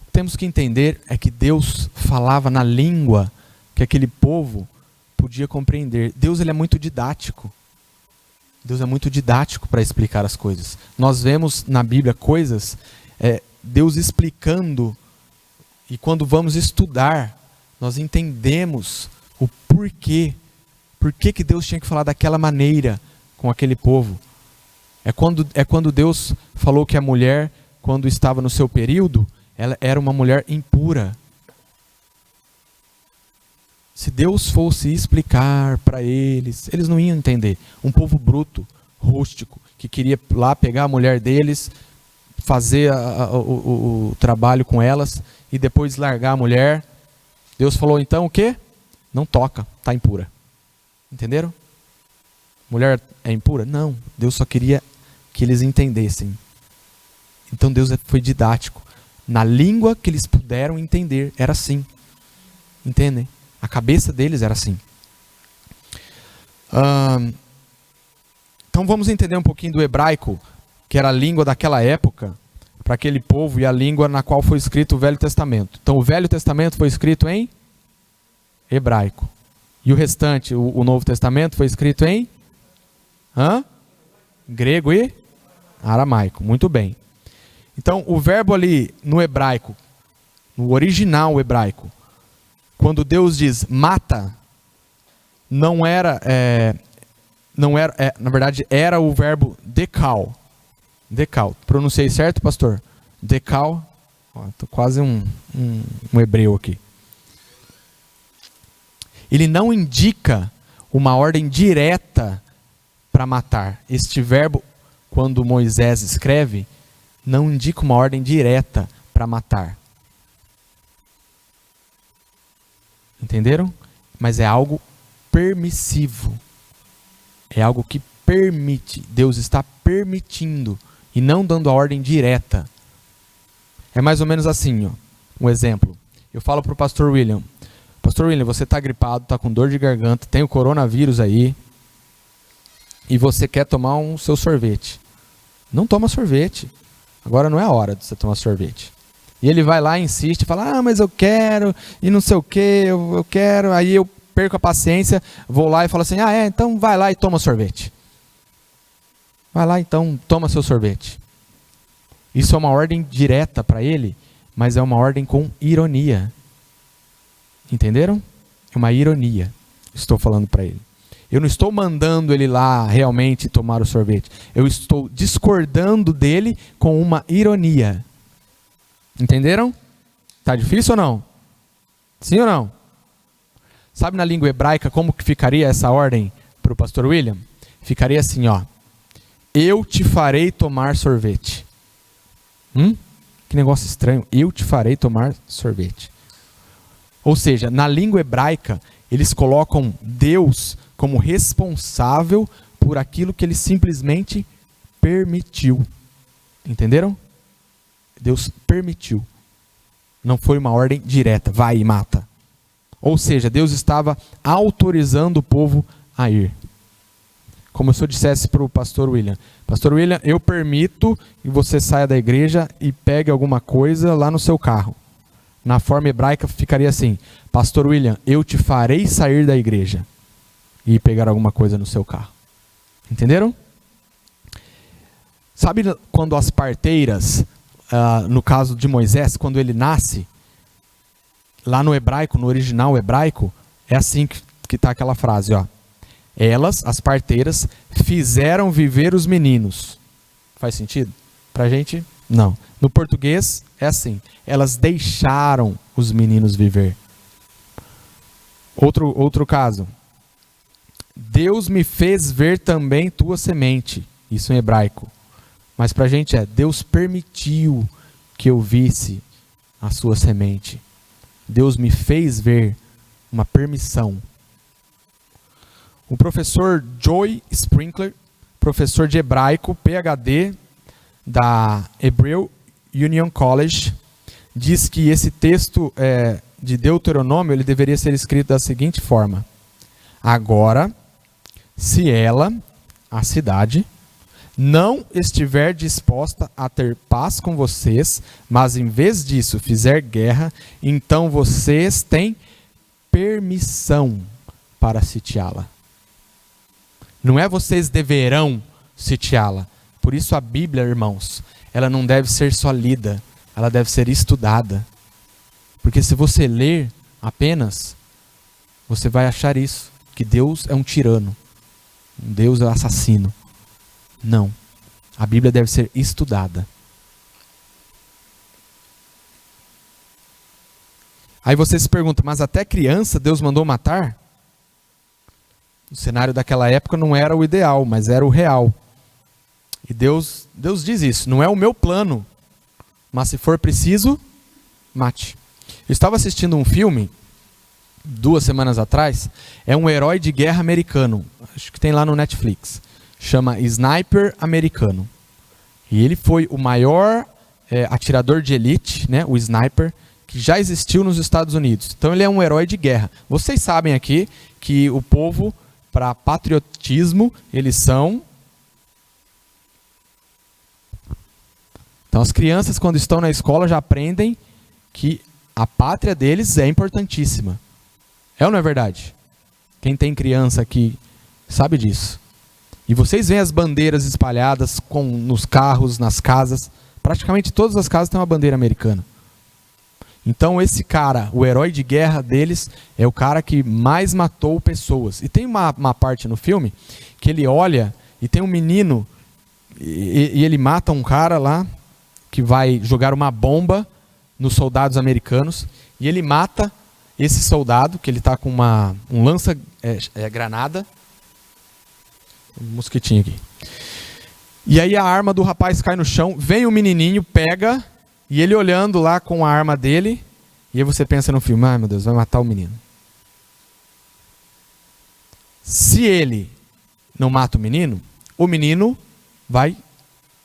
O que temos que entender é que Deus falava na língua que aquele povo podia compreender. Deus ele é muito didático. Deus é muito didático para explicar as coisas. Nós vemos na Bíblia coisas, Deus explicando, e quando vamos estudar, nós entendemos o porquê. Por que Deus tinha que falar daquela maneira com aquele povo. É quando Deus falou que a mulher, quando estava no seu período, ela era uma mulher impura. Se Deus fosse explicar para eles, eles não iam entender. Um povo bruto, rústico, que queria lá pegar a mulher deles, fazer o trabalho com elas e depois largar a mulher. Deus falou então o quê? Não toca, está impura. Entenderam? Mulher é impura? Não, Deus só queria que eles entendessem. Então Deus foi didático. Na língua que eles puderam entender, era assim. Entendem? A cabeça deles era assim. Então vamos entender um pouquinho do hebraico, que era a língua daquela época, para aquele povo, e a língua na qual foi escrito o Velho Testamento. Então o Velho Testamento foi escrito em hebraico. E o restante, o Novo Testamento, foi escrito em grego e aramaico. Muito bem. Então o verbo ali no hebraico, no original hebraico, quando Deus diz mata, na verdade era o verbo dekal. Dekal. Pronunciei certo, pastor? Dekal. Estou quase um hebreu aqui. Ele não indica uma ordem direta para matar. Este verbo, quando Moisés escreve, não indica uma ordem direta para matar. Entenderam? Mas é algo permissivo. É algo que permite. Deus está permitindo e não dando a ordem direta. É mais ou menos assim, ó. Um exemplo. Eu falo para o pastor William: Pastor William, você está gripado, está com dor de garganta, tem o coronavírus aí, e você quer tomar um seu sorvete. Não toma sorvete. Agora não é a hora de você tomar sorvete. E ele vai lá e insiste, fala, mas eu quero, e não sei o que, eu quero. Aí eu perco a paciência, vou lá e falo assim, então vai lá e toma sorvete. Vai lá então, toma seu sorvete. Isso é uma ordem direta para ele, mas é uma ordem com ironia. Entenderam? É uma ironia. Estou falando para ele. Eu não estou mandando ele lá realmente tomar o sorvete. Eu estou discordando dele com uma ironia. Entenderam? Tá difícil ou não? Sim ou não? Sabe na língua hebraica como que ficaria essa ordem para o pastor William? Ficaria assim, ó. Eu te farei tomar sorvete. Que negócio estranho. Eu te farei tomar sorvete. Ou seja, na língua hebraica, eles colocam Deus como responsável por aquilo que ele simplesmente permitiu. Entenderam? Deus permitiu. Não foi uma ordem direta, vai e mata. Ou seja, Deus estava autorizando o povo a ir. Como se eu dissesse para o pastor William, pastor William, eu permito que você saia da igreja e pegue alguma coisa lá no seu carro. Na forma hebraica ficaria assim, pastor William, eu te farei sair da igreja e pegar alguma coisa no seu carro. Entenderam? Sabe quando as parteiras, no caso de Moisés, quando ele nasce, lá no hebraico, no original hebraico, é assim que está aquela frase, ó. Elas, as parteiras, fizeram viver os meninos. Faz sentido? Pra gente, não. No português, é assim. Elas deixaram os meninos viver. Outro caso. Deus me fez ver também tua semente. Isso em hebraico. Mas pra gente Deus permitiu que eu visse a sua semente. Deus me fez ver, uma permissão. O professor Joy Sprinkler, professor de hebraico, PhD da Hebrew Union College, diz que esse texto de Deuteronômio ele deveria ser escrito da seguinte forma: agora, se ela, a cidade, não estiver disposta a ter paz com vocês, mas em vez disso fizer guerra, então vocês têm permissão para sitiá-la. Não é vocês deverão sitiá-la. Por isso a Bíblia, irmãos, ela não deve ser só lida, ela deve ser estudada. Porque se você ler apenas, você vai achar isso, que Deus é um tirano, Deus é um assassino. Não. A Bíblia deve ser estudada. Aí você se pergunta, mas até criança Deus mandou matar? O cenário daquela época não era o ideal, mas era o real. E Deus diz isso, não é o meu plano, mas se for preciso, mate. Eu estava assistindo um filme, 2 semanas atrás, é um herói de guerra americano, acho que tem lá no Netflix, chama Sniper Americano. E ele foi o maior atirador de elite, né, o sniper, que já existiu nos Estados Unidos. Então ele é um herói de guerra. Vocês sabem aqui que o povo, para patriotismo, eles são... Então as crianças, quando estão na escola, já aprendem que a pátria deles é importantíssima. É ou não é verdade? Quem tem criança aqui sabe disso. E vocês veem as bandeiras espalhadas nos carros, nas casas. Praticamente todas as casas têm uma bandeira americana. Então esse cara, o herói de guerra deles, é o cara que mais matou pessoas. E tem uma parte no filme que ele olha e tem um menino e ele mata um cara lá que vai jogar uma bomba nos soldados americanos. E ele mata esse soldado, que ele está com um lança-granada. Um mosquitinho aqui. E aí a arma do rapaz cai no chão, vem o menininho, pega, e ele olhando lá com a arma dele, e aí você pensa no filme, ai meu Deus, vai matar o menino. Se ele não mata o menino vai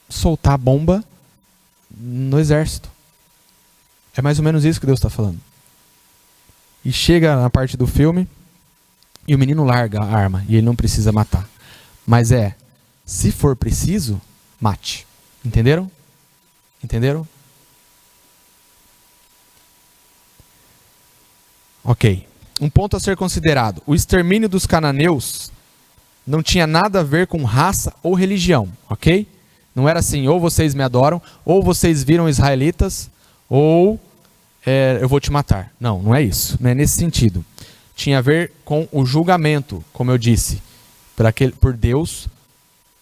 soltar a bomba no exército. É mais ou menos isso que Deus está falando. E chega na parte do filme, e o menino larga a arma, e ele não precisa matar. Mas se for preciso, mate. Entenderam? Entenderam? Ok. Um ponto a ser considerado. O extermínio dos cananeus não tinha nada a ver com raça ou religião. Ok? Não era assim, ou vocês me adoram, ou vocês viram israelitas, ou eu vou te matar. Não, não é isso. Não é nesse sentido. Tinha a ver com o julgamento, como eu disse. Por Deus,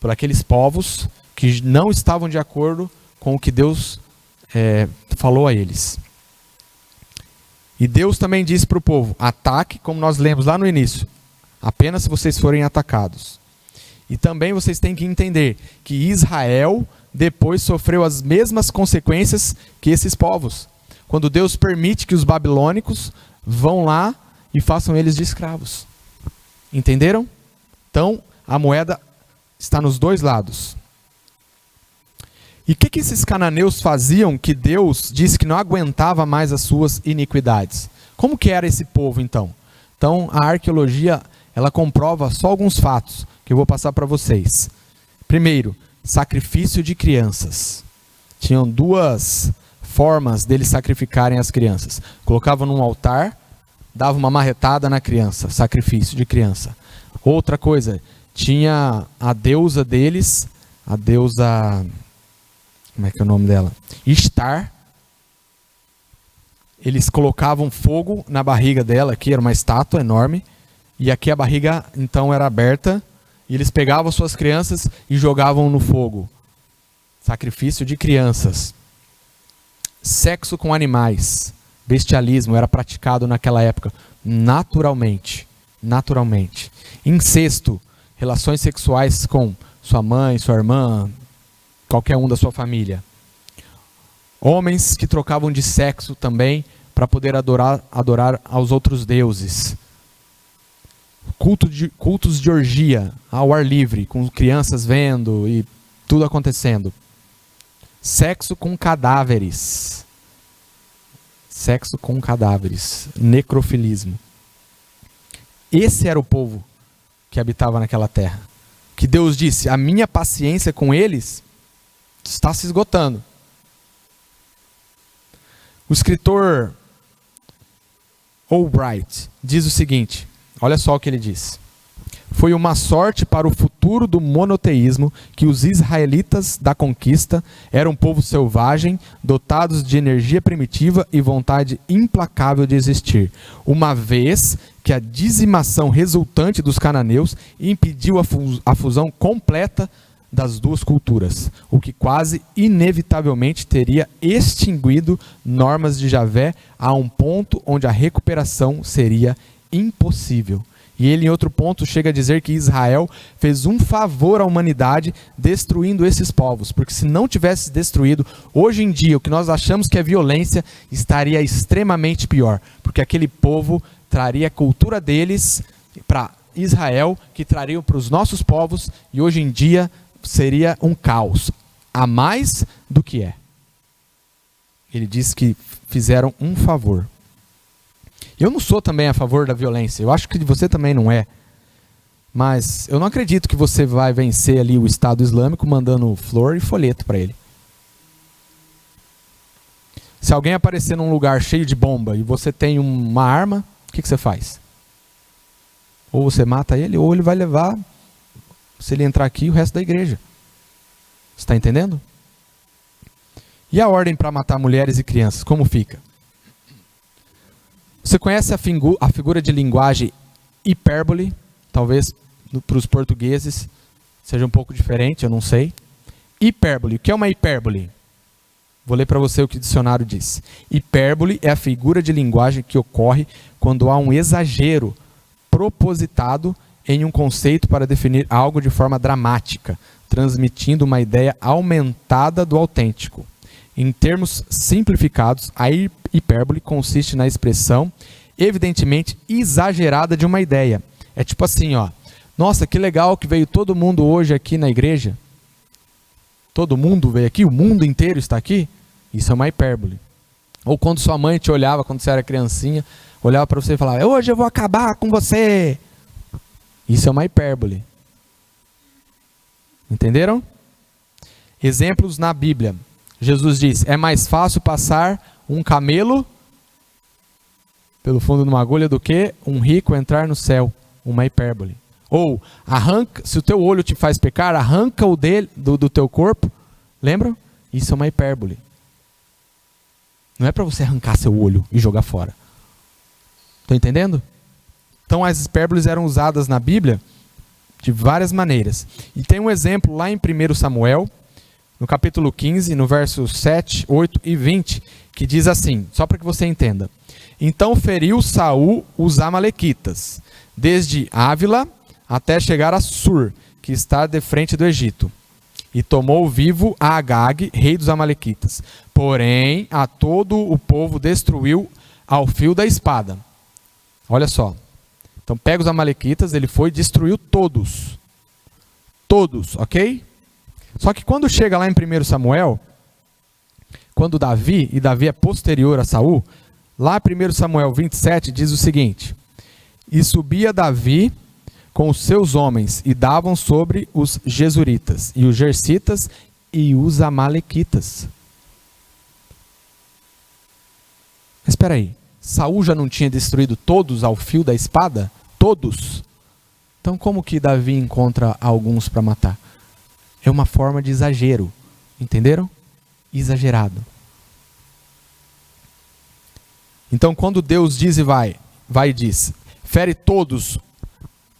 por aqueles povos que não estavam de acordo com o que Deus falou a eles. E Deus também disse para o povo, ataque, como nós lemos lá no início, apenas se vocês forem atacados. E também vocês têm que entender que Israel depois sofreu as mesmas consequências que esses povos. Quando Deus permite que os babilônicos vão lá e façam eles de escravos. Entenderam? Então, a moeda está nos dois lados. E o que esses cananeus faziam que Deus disse que não aguentava mais as suas iniquidades? Como que era esse povo, então? Então, a arqueologia, ela comprova só alguns fatos que eu vou passar para vocês. Primeiro, sacrifício de crianças. Tinham 2 formas deles sacrificarem as crianças. Colocavam num altar, davam uma marretada na criança, sacrifício de criança. Outra coisa, tinha a deusa deles, a deusa, como é que é o nome dela? Ishtar. Eles colocavam fogo na barriga dela, aqui era uma estátua enorme, e aqui a barriga então era aberta, e eles pegavam suas crianças e jogavam no fogo. Sacrifício de crianças. Sexo com animais, bestialismo era praticado naquela época, naturalmente. Incesto, relações sexuais com sua mãe, sua irmã, qualquer um da sua família. Homens que trocavam de sexo também para poder adorar aos outros deuses. Cultos de orgia, ao ar livre, com crianças vendo e tudo acontecendo. Sexo com cadáveres. Necrofilismo. Esse era o povo que habitava naquela terra. Que Deus disse, a minha paciência com eles está se esgotando. O escritor Albright diz o seguinte, olha só o que ele diz. foi uma sorte para o futuro do monoteísmo que os israelitas da conquista eram um povo selvagem, dotados de energia primitiva e vontade implacável de existir, uma vez que a dizimação resultante dos cananeus impediu a fusão completa das duas culturas, o que quase inevitavelmente teria extinguido normas de Javé a um ponto onde a recuperação seria impossível. E ele, em outro ponto, chega a dizer que Israel fez um favor à humanidade destruindo esses povos, porque se não tivesse destruído, hoje em dia, o que nós achamos que é violência estaria extremamente pior, porque aquele povo traria a cultura deles para Israel, que trariam para os nossos povos, e hoje em dia seria um caos, a mais do que é. Ele diz que fizeram um favor. Eu não sou também a favor da violência, eu acho que você também não é. Mas eu não acredito que você vai vencer ali o Estado Islâmico mandando flor e folheto para ele. Se alguém aparecer num lugar cheio de bomba e você tem uma arma, o que você faz? Ou você mata ele, ou ele vai levar, se ele entrar aqui, o resto da igreja. Você está entendendo? E a ordem para matar mulheres e crianças, como fica? Você conhece a figura de linguagem hipérbole? Talvez para os portugueses seja um pouco diferente, eu não sei. Hipérbole. O que é uma hipérbole? Vou ler para você o que o dicionário diz. Hipérbole é a figura de linguagem que ocorre quando há um exagero propositado em um conceito para definir algo de forma dramática, transmitindo uma ideia aumentada do autêntico. Em termos simplificados, a hipérbole consiste na expressão evidentemente exagerada de uma ideia. É tipo assim, ó. Nossa, que legal que veio todo mundo hoje aqui na igreja. Todo mundo veio aqui? O mundo inteiro está aqui? Isso é uma hipérbole. Ou quando sua mãe te olhava, quando você era criancinha, olhava para você e falava, hoje eu vou acabar com você. Isso é uma hipérbole. Entenderam? Exemplos na Bíblia. Jesus diz, é mais fácil passar um camelo pelo fundo de uma agulha do que um rico entrar no céu. Uma hipérbole. Ou, se o teu olho te faz pecar, arranca o do teu corpo. Lembra? Isso é uma hipérbole. Não é para você arrancar seu olho e jogar fora. Estão entendendo? Então as hipérboles eram usadas na Bíblia de várias maneiras. E tem um exemplo lá em 1 Samuel, no capítulo 15, no versos 7, 8 e 20, que diz assim, só para que você entenda. Então feriu Saul os amalequitas, desde Ávila até chegar a Sur, que está de frente do Egito. E tomou vivo a Agag, rei dos amalequitas. Porém, a todo o povo destruiu ao fio da espada. Olha só. Então pega os amalequitas, ele foi e destruiu todos. Todos, ok? Só que quando chega lá em 1 Samuel, quando Davi, e Davi é posterior a Saul, lá em 1 Samuel 27 diz o seguinte, e subia Davi com os seus homens, e davam sobre os Jesuritas, e os Jersitas, e os Amalequitas. Mas espera aí, Saul já não tinha destruído todos ao fio da espada? Todos? Então como que Davi encontra alguns para matar? É uma forma de exagero, entenderam? Exagerado. Então quando Deus diz e vai e diz, fere todos,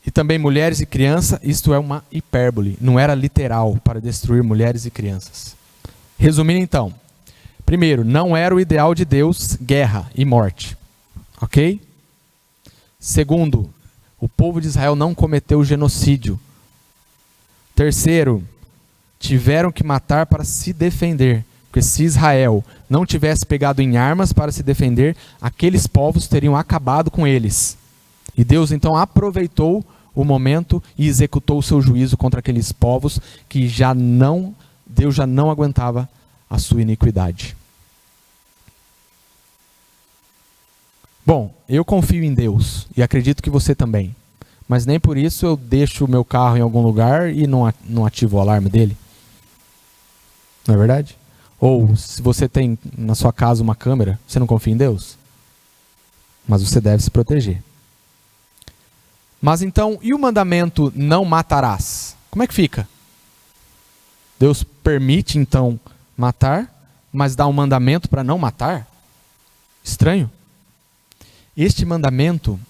e também mulheres e crianças, isto é uma hipérbole, não era literal para destruir mulheres e crianças. Resumindo então, primeiro, não era o ideal de Deus guerra e morte, ok? Segundo, o povo de Israel não cometeu genocídio. Terceiro, tiveram que matar para se defender, porque se Israel não tivesse pegado em armas para se defender, aqueles povos teriam acabado com eles. E Deus então aproveitou o momento e executou o seu juízo contra aqueles povos que Deus já não aguentava a sua iniquidade. Bom, eu confio em Deus e acredito que você também. Mas nem por isso eu deixo o meu carro em algum lugar e não ativo o alarme dele. Não é verdade? Ou se você tem na sua casa uma câmera, você não confia em Deus? Mas você deve se proteger. Mas então, e o mandamento não matarás? Como é que fica? Deus permite então matar, mas dá um mandamento para não matar? Estranho. Este mandamento,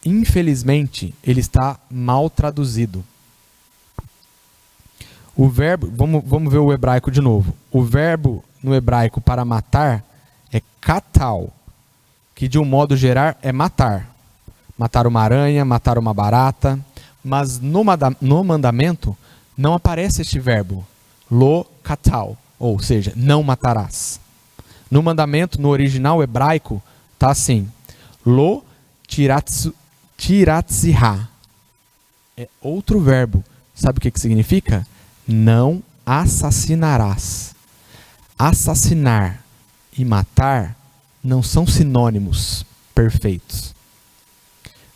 infelizmente, ele está mal traduzido. O verbo, vamos ver o hebraico de novo. O verbo no hebraico para matar é katal, que de um modo geral é matar. Matar uma aranha, matar uma barata. Mas no mandamento não aparece este verbo, lo katal, ou seja, não matarás. No mandamento, no original hebraico, está assim, lo tiratzihá. É outro verbo. Sabe o que significa? Não assassinarás. Assassinar e matar não são sinônimos perfeitos.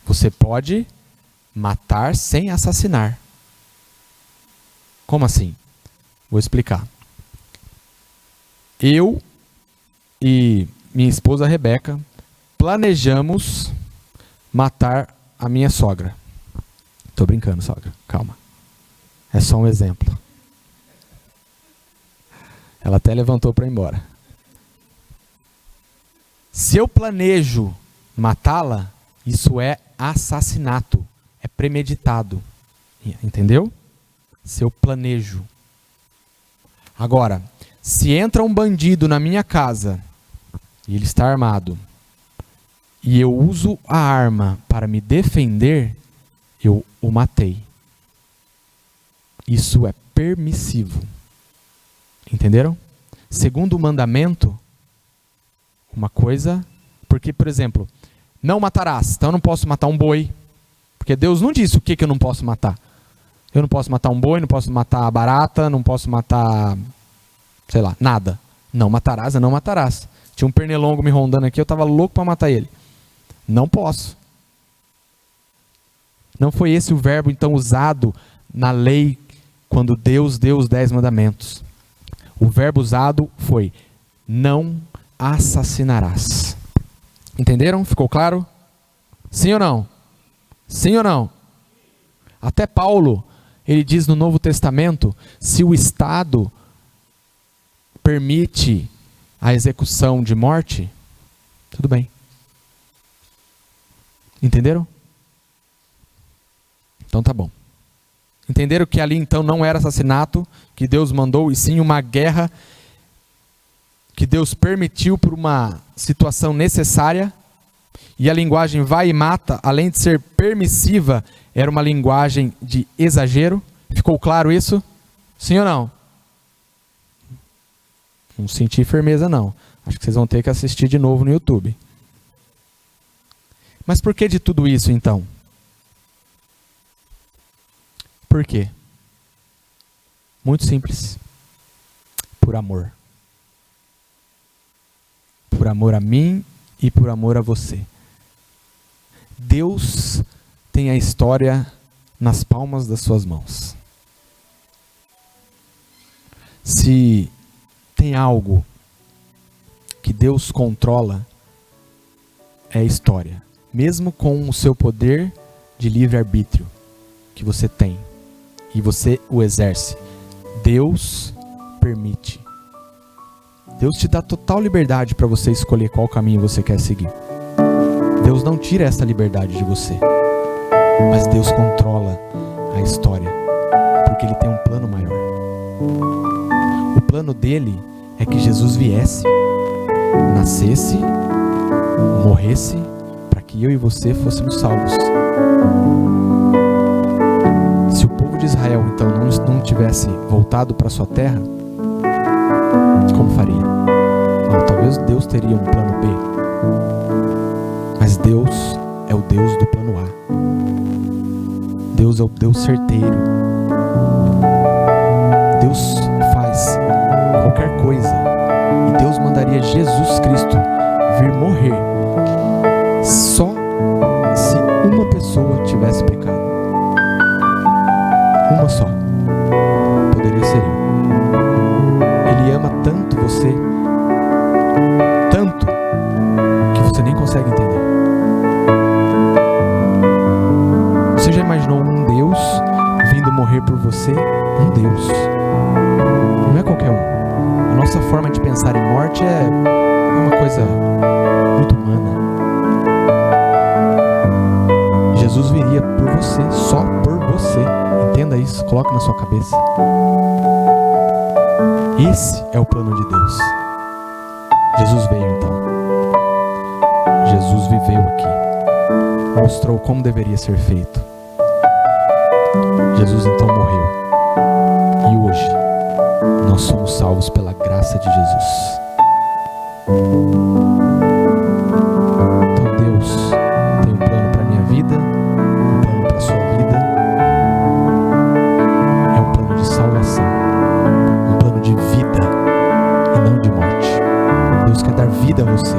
Você pode matar sem assassinar. Como assim? Vou explicar. Eu e minha esposa Rebeca planejamos matar a minha sogra. Tô brincando, sogra. Calma. É só um exemplo. Ela até levantou para ir embora. Se eu planejo matá-la, isso é assassinato. É premeditado. Entendeu? Se eu planejo. Agora, se entra um bandido na minha casa e ele está armado e eu uso a arma para me defender, eu o matei. Isso é permissivo. Entenderam? Segundo o mandamento, uma coisa... Porque, por exemplo, não matarás. Então eu não posso matar um boi. Porque Deus não disse o que eu não posso matar. Eu não posso matar um boi, não posso matar a barata, não posso matar... sei lá, nada. Não matarás, não matarás. Tinha um pernilongo me rondando aqui, eu estava louco para matar ele. Não posso. Não foi esse o verbo, então, usado na lei quando Deus deu os 10 mandamentos. O verbo usado foi não assassinarás. Entenderam? Ficou claro? Sim ou não? Sim ou não? Até Paulo, ele diz no Novo Testamento, se o Estado permite a execução de morte, tudo bem. Entenderam? Então tá bom. Entenderam que ali então não era assassinato que Deus mandou, e sim uma guerra que Deus permitiu por uma situação necessária, e a linguagem vai e mata, além de ser permissiva, era uma linguagem de exagero. Ficou claro isso? Sim ou não? Não senti firmeza não. Acho que vocês vão ter que assistir de novo no YouTube. Mas por que de tudo isso então? Por quê? Muito simples. Por amor. Por amor a mim e por amor a você. Deus tem a história nas palmas das suas mãos. Se tem algo que Deus controla, é a história. Mesmo com o seu poder de livre-arbítrio que você tem e você o exerce, Deus permite. Deus te dá total liberdade para você escolher qual caminho você quer seguir. Deus não tira essa liberdade de você, mas Deus controla a história, porque Ele tem um plano maior. O plano dele é que Jesus viesse, nascesse, morresse, para que eu e você fôssemos salvos. Se o povo de Israel então não tivesse voltado para sua terra, como faria? Bom, talvez Deus teria um plano B, mas Deus é o Deus do plano A. Deus é o Deus certeiro. Deus faz qualquer coisa, e Deus mandaria Jesus Cristo vir morrer só se uma pessoa tivesse pecado. Uma só. Poderia ser eu. Ele ama tanto você, tanto, que você nem consegue entender. já imaginou um Deus vindo morrer por você? Um Deus. Não é qualquer um. A nossa forma de pensar em morte é uma coisa muito humana. Jesus viria por você, só por você. Entenda isso, coloque na sua cabeça. Esse é o plano de Deus. Jesus veio então. Jesus viveu aqui. Mostrou como deveria ser feito. Jesus então morreu. E hoje nós somos salvos pela graça de Jesus. Então Deus tem um plano para a minha vida, um plano para a sua vida. É um plano de salvação, um plano de vida e não de morte. Deus quer dar vida a você,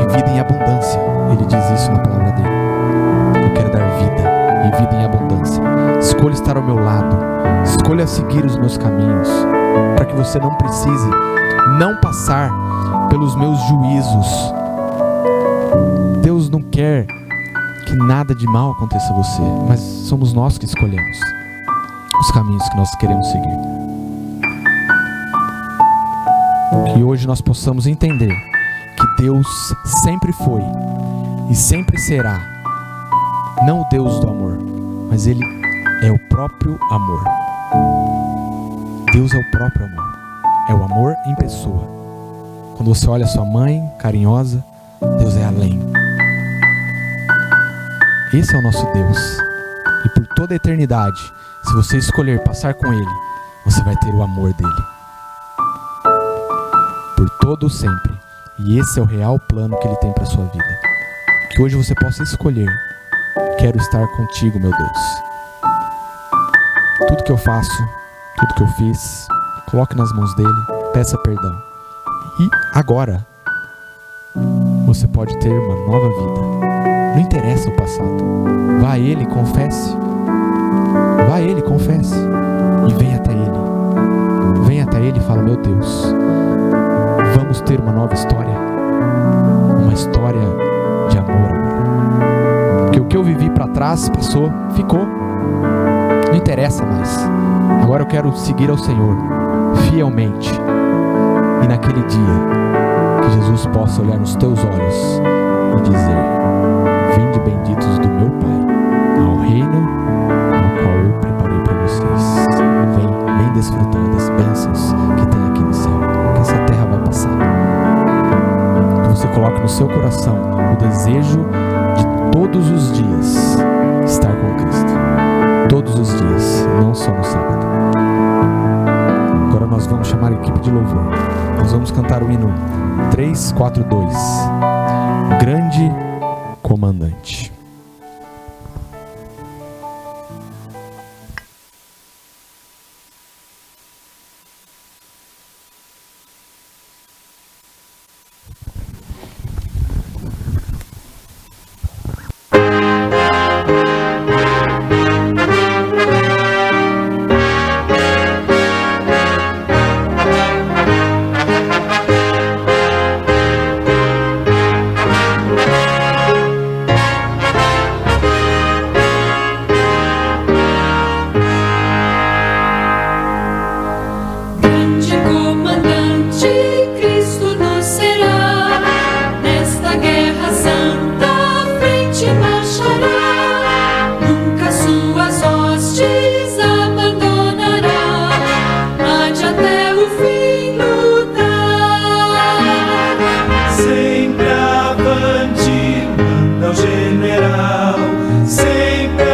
e vida em abundância. Ele diz isso na palavra dele. Eu quero dar vida e vida em abundância. Escolha estar ao meu lado, escolha seguir os meus caminhos, para que você não precise não passar pelos meus juízos. Deus não quer que nada de mal aconteça a você, mas somos nós que escolhemos os caminhos que nós queremos seguir. Que hoje nós possamos entender que Deus sempre foi e sempre será, não o Deus do amor, mas Ele é o próprio amor. Deus é o próprio amor. É o amor em pessoa. Quando você olha a sua mãe, carinhosa, Deus é além. Esse é o nosso Deus. E por toda a eternidade, se você escolher passar com Ele, você vai ter o amor dele. Por todo o sempre. E esse é o real plano que Ele tem para a sua vida. Que hoje você possa escolher: quero estar contigo, meu Deus. Tudo que eu faço, tudo que eu fiz, coloque nas mãos dele, peça perdão. E agora, você pode ter uma nova vida. Não interessa o passado. Vá a Ele, confesse. Vá a Ele, confesse. E venha até Ele. Venha até Ele e fala: meu Deus, vamos ter uma nova história. Uma história de amor agora. Porque o que eu vivi para trás, passou, ficou. Não interessa mais. Agora eu quero seguir ao Senhor fielmente. E naquele dia, que Jesus possa olhar nos teus olhos e dizer: vinde benditos do meu Pai, ao reino ao qual eu preparei para vocês. Vem desfrutar das bênçãos que tem aqui no céu, que essa terra vai passar. Que você coloque no seu coração o desejo de todos os dias estar com Cristo. Todos os dias, não só no sábado. Agora nós vamos chamar a equipe de louvor. Nós vamos cantar o hino 342, Grande Comandante. Sempre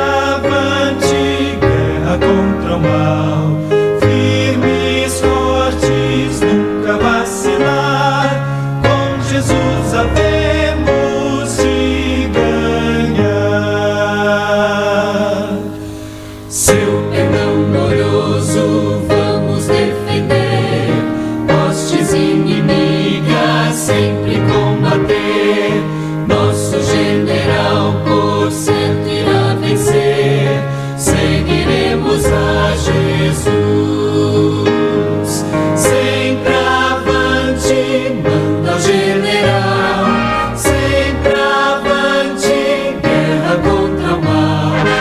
avante, guerra contra o mal.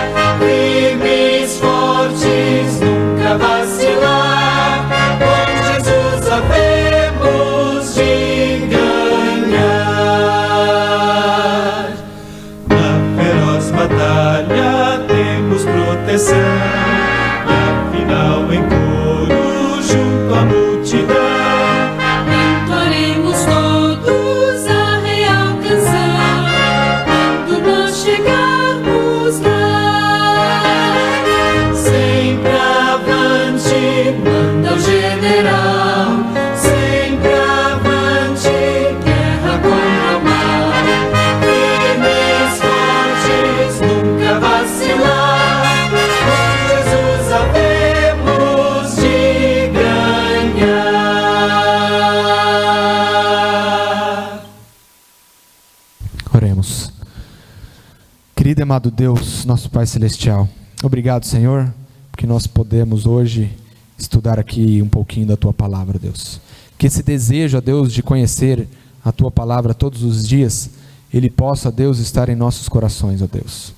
amado Deus, nosso Pai Celestial, obrigado, Senhor, porque nós podemos hoje estudar aqui um pouquinho da Tua Palavra, Deus. Que esse desejo, ó Deus, de conhecer a Tua Palavra todos os dias, ele possa, Deus, estar em nossos corações, ó Deus.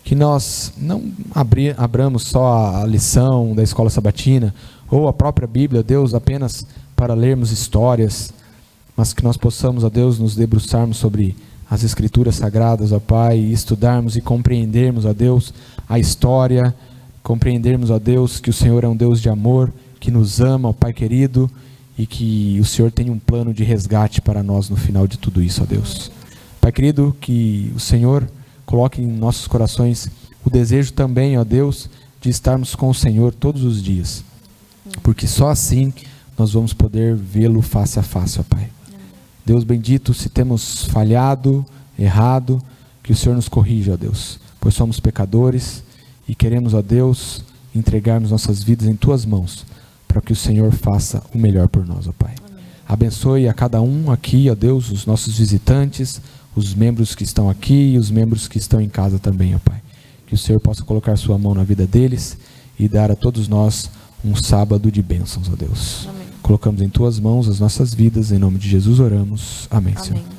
Que nós não abramos só a lição da escola sabatina, ou a própria Bíblia, Deus, apenas para lermos histórias, mas que nós possamos, ó Deus, nos debruçarmos sobre as Escrituras Sagradas, ó Pai, e estudarmos e compreendermos, ó Deus, a história, compreendermos, ó Deus, que o Senhor é um Deus de amor, que nos ama, ó Pai querido, e que o Senhor tem um plano de resgate para nós no final de tudo isso, ó Deus. Pai querido, que o Senhor coloque em nossos corações o desejo também, ó Deus, de estarmos com o Senhor todos os dias, porque só assim nós vamos poder vê-lo face a face, ó Pai. Deus bendito, se temos falhado, errado, que o Senhor nos corrija, ó Deus, pois somos pecadores e queremos, ó Deus, entregarmos nossas vidas em Tuas mãos, para que o Senhor faça o melhor por nós, ó Pai. Amém. Abençoe a cada um aqui, ó Deus, os nossos visitantes, os membros que estão aqui e os membros que estão em casa também, ó Pai. Que o Senhor possa colocar Sua mão na vida deles e dar a todos nós um sábado de bênçãos, ó Deus. Amém. Colocamos em Tuas mãos as nossas vidas, em nome de Jesus oramos. Amém, Senhor. Amém.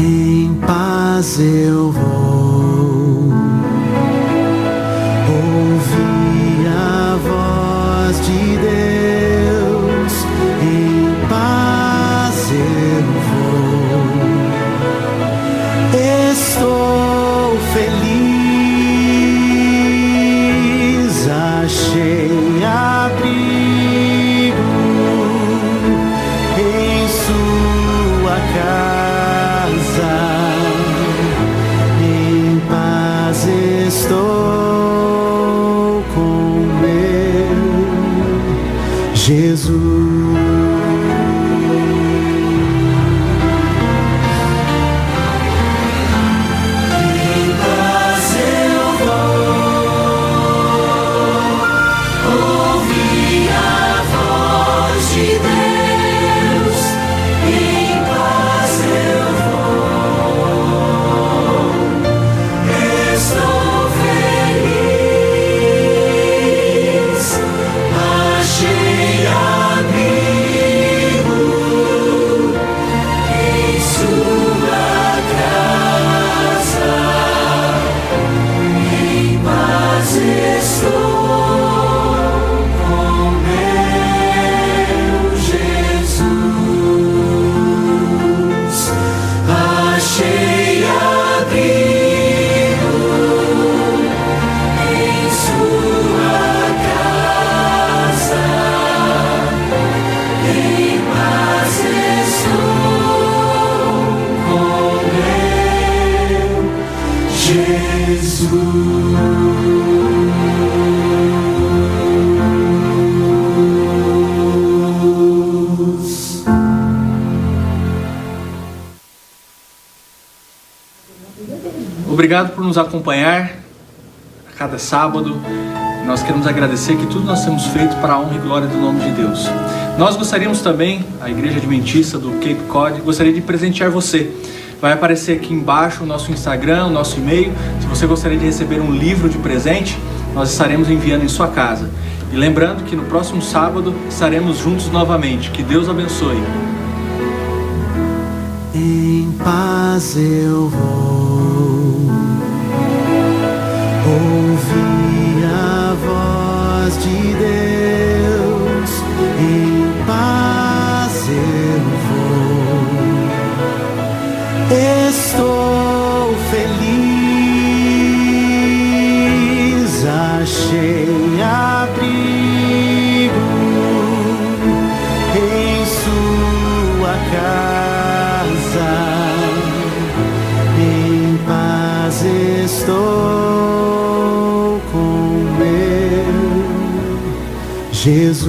Em paz eu vou ouvir a voz de Deus. Em paz eu vou. Estou feliz, achei abrigo em Sua casa. Em paz estou com meu Jesus. Em paz eu vou ouvir a voz de Deus. Em paz eu estou feliz, achei abrigo em Sua casa. Em paz estou com meu Jesus. Achei abrigo em Sua casa. Em paz estou com meu Jesus. Obrigado por nos acompanhar a cada sábado. Nós queremos agradecer que tudo nós temos feito para a honra e glória do nome de Deus. Nós gostaríamos também, a Igreja Adventista do Cape Cod, gostaria de presentear você. Vai aparecer aqui embaixo o nosso Instagram, o nosso e-mail. Se você gostaria de receber um livro de presente, nós estaremos enviando em sua casa. E lembrando que no próximo sábado estaremos juntos novamente. Que Deus abençoe. Em paz eu vou ouvir a voz de Deus. Em paz eu vou. Estou feliz, achei abrigo em Sua casa. Em paz estou com meu Jesus.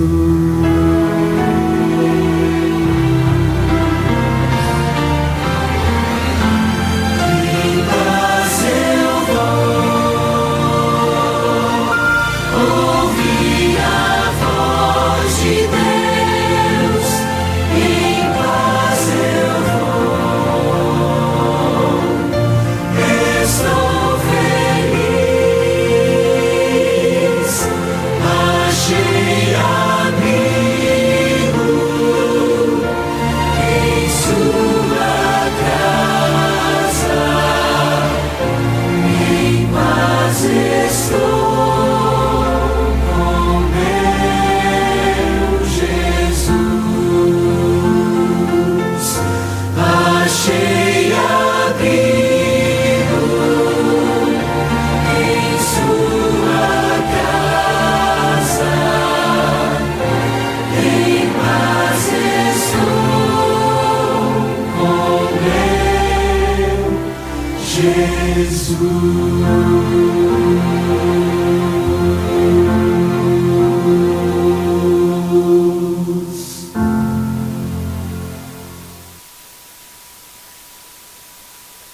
Jesus.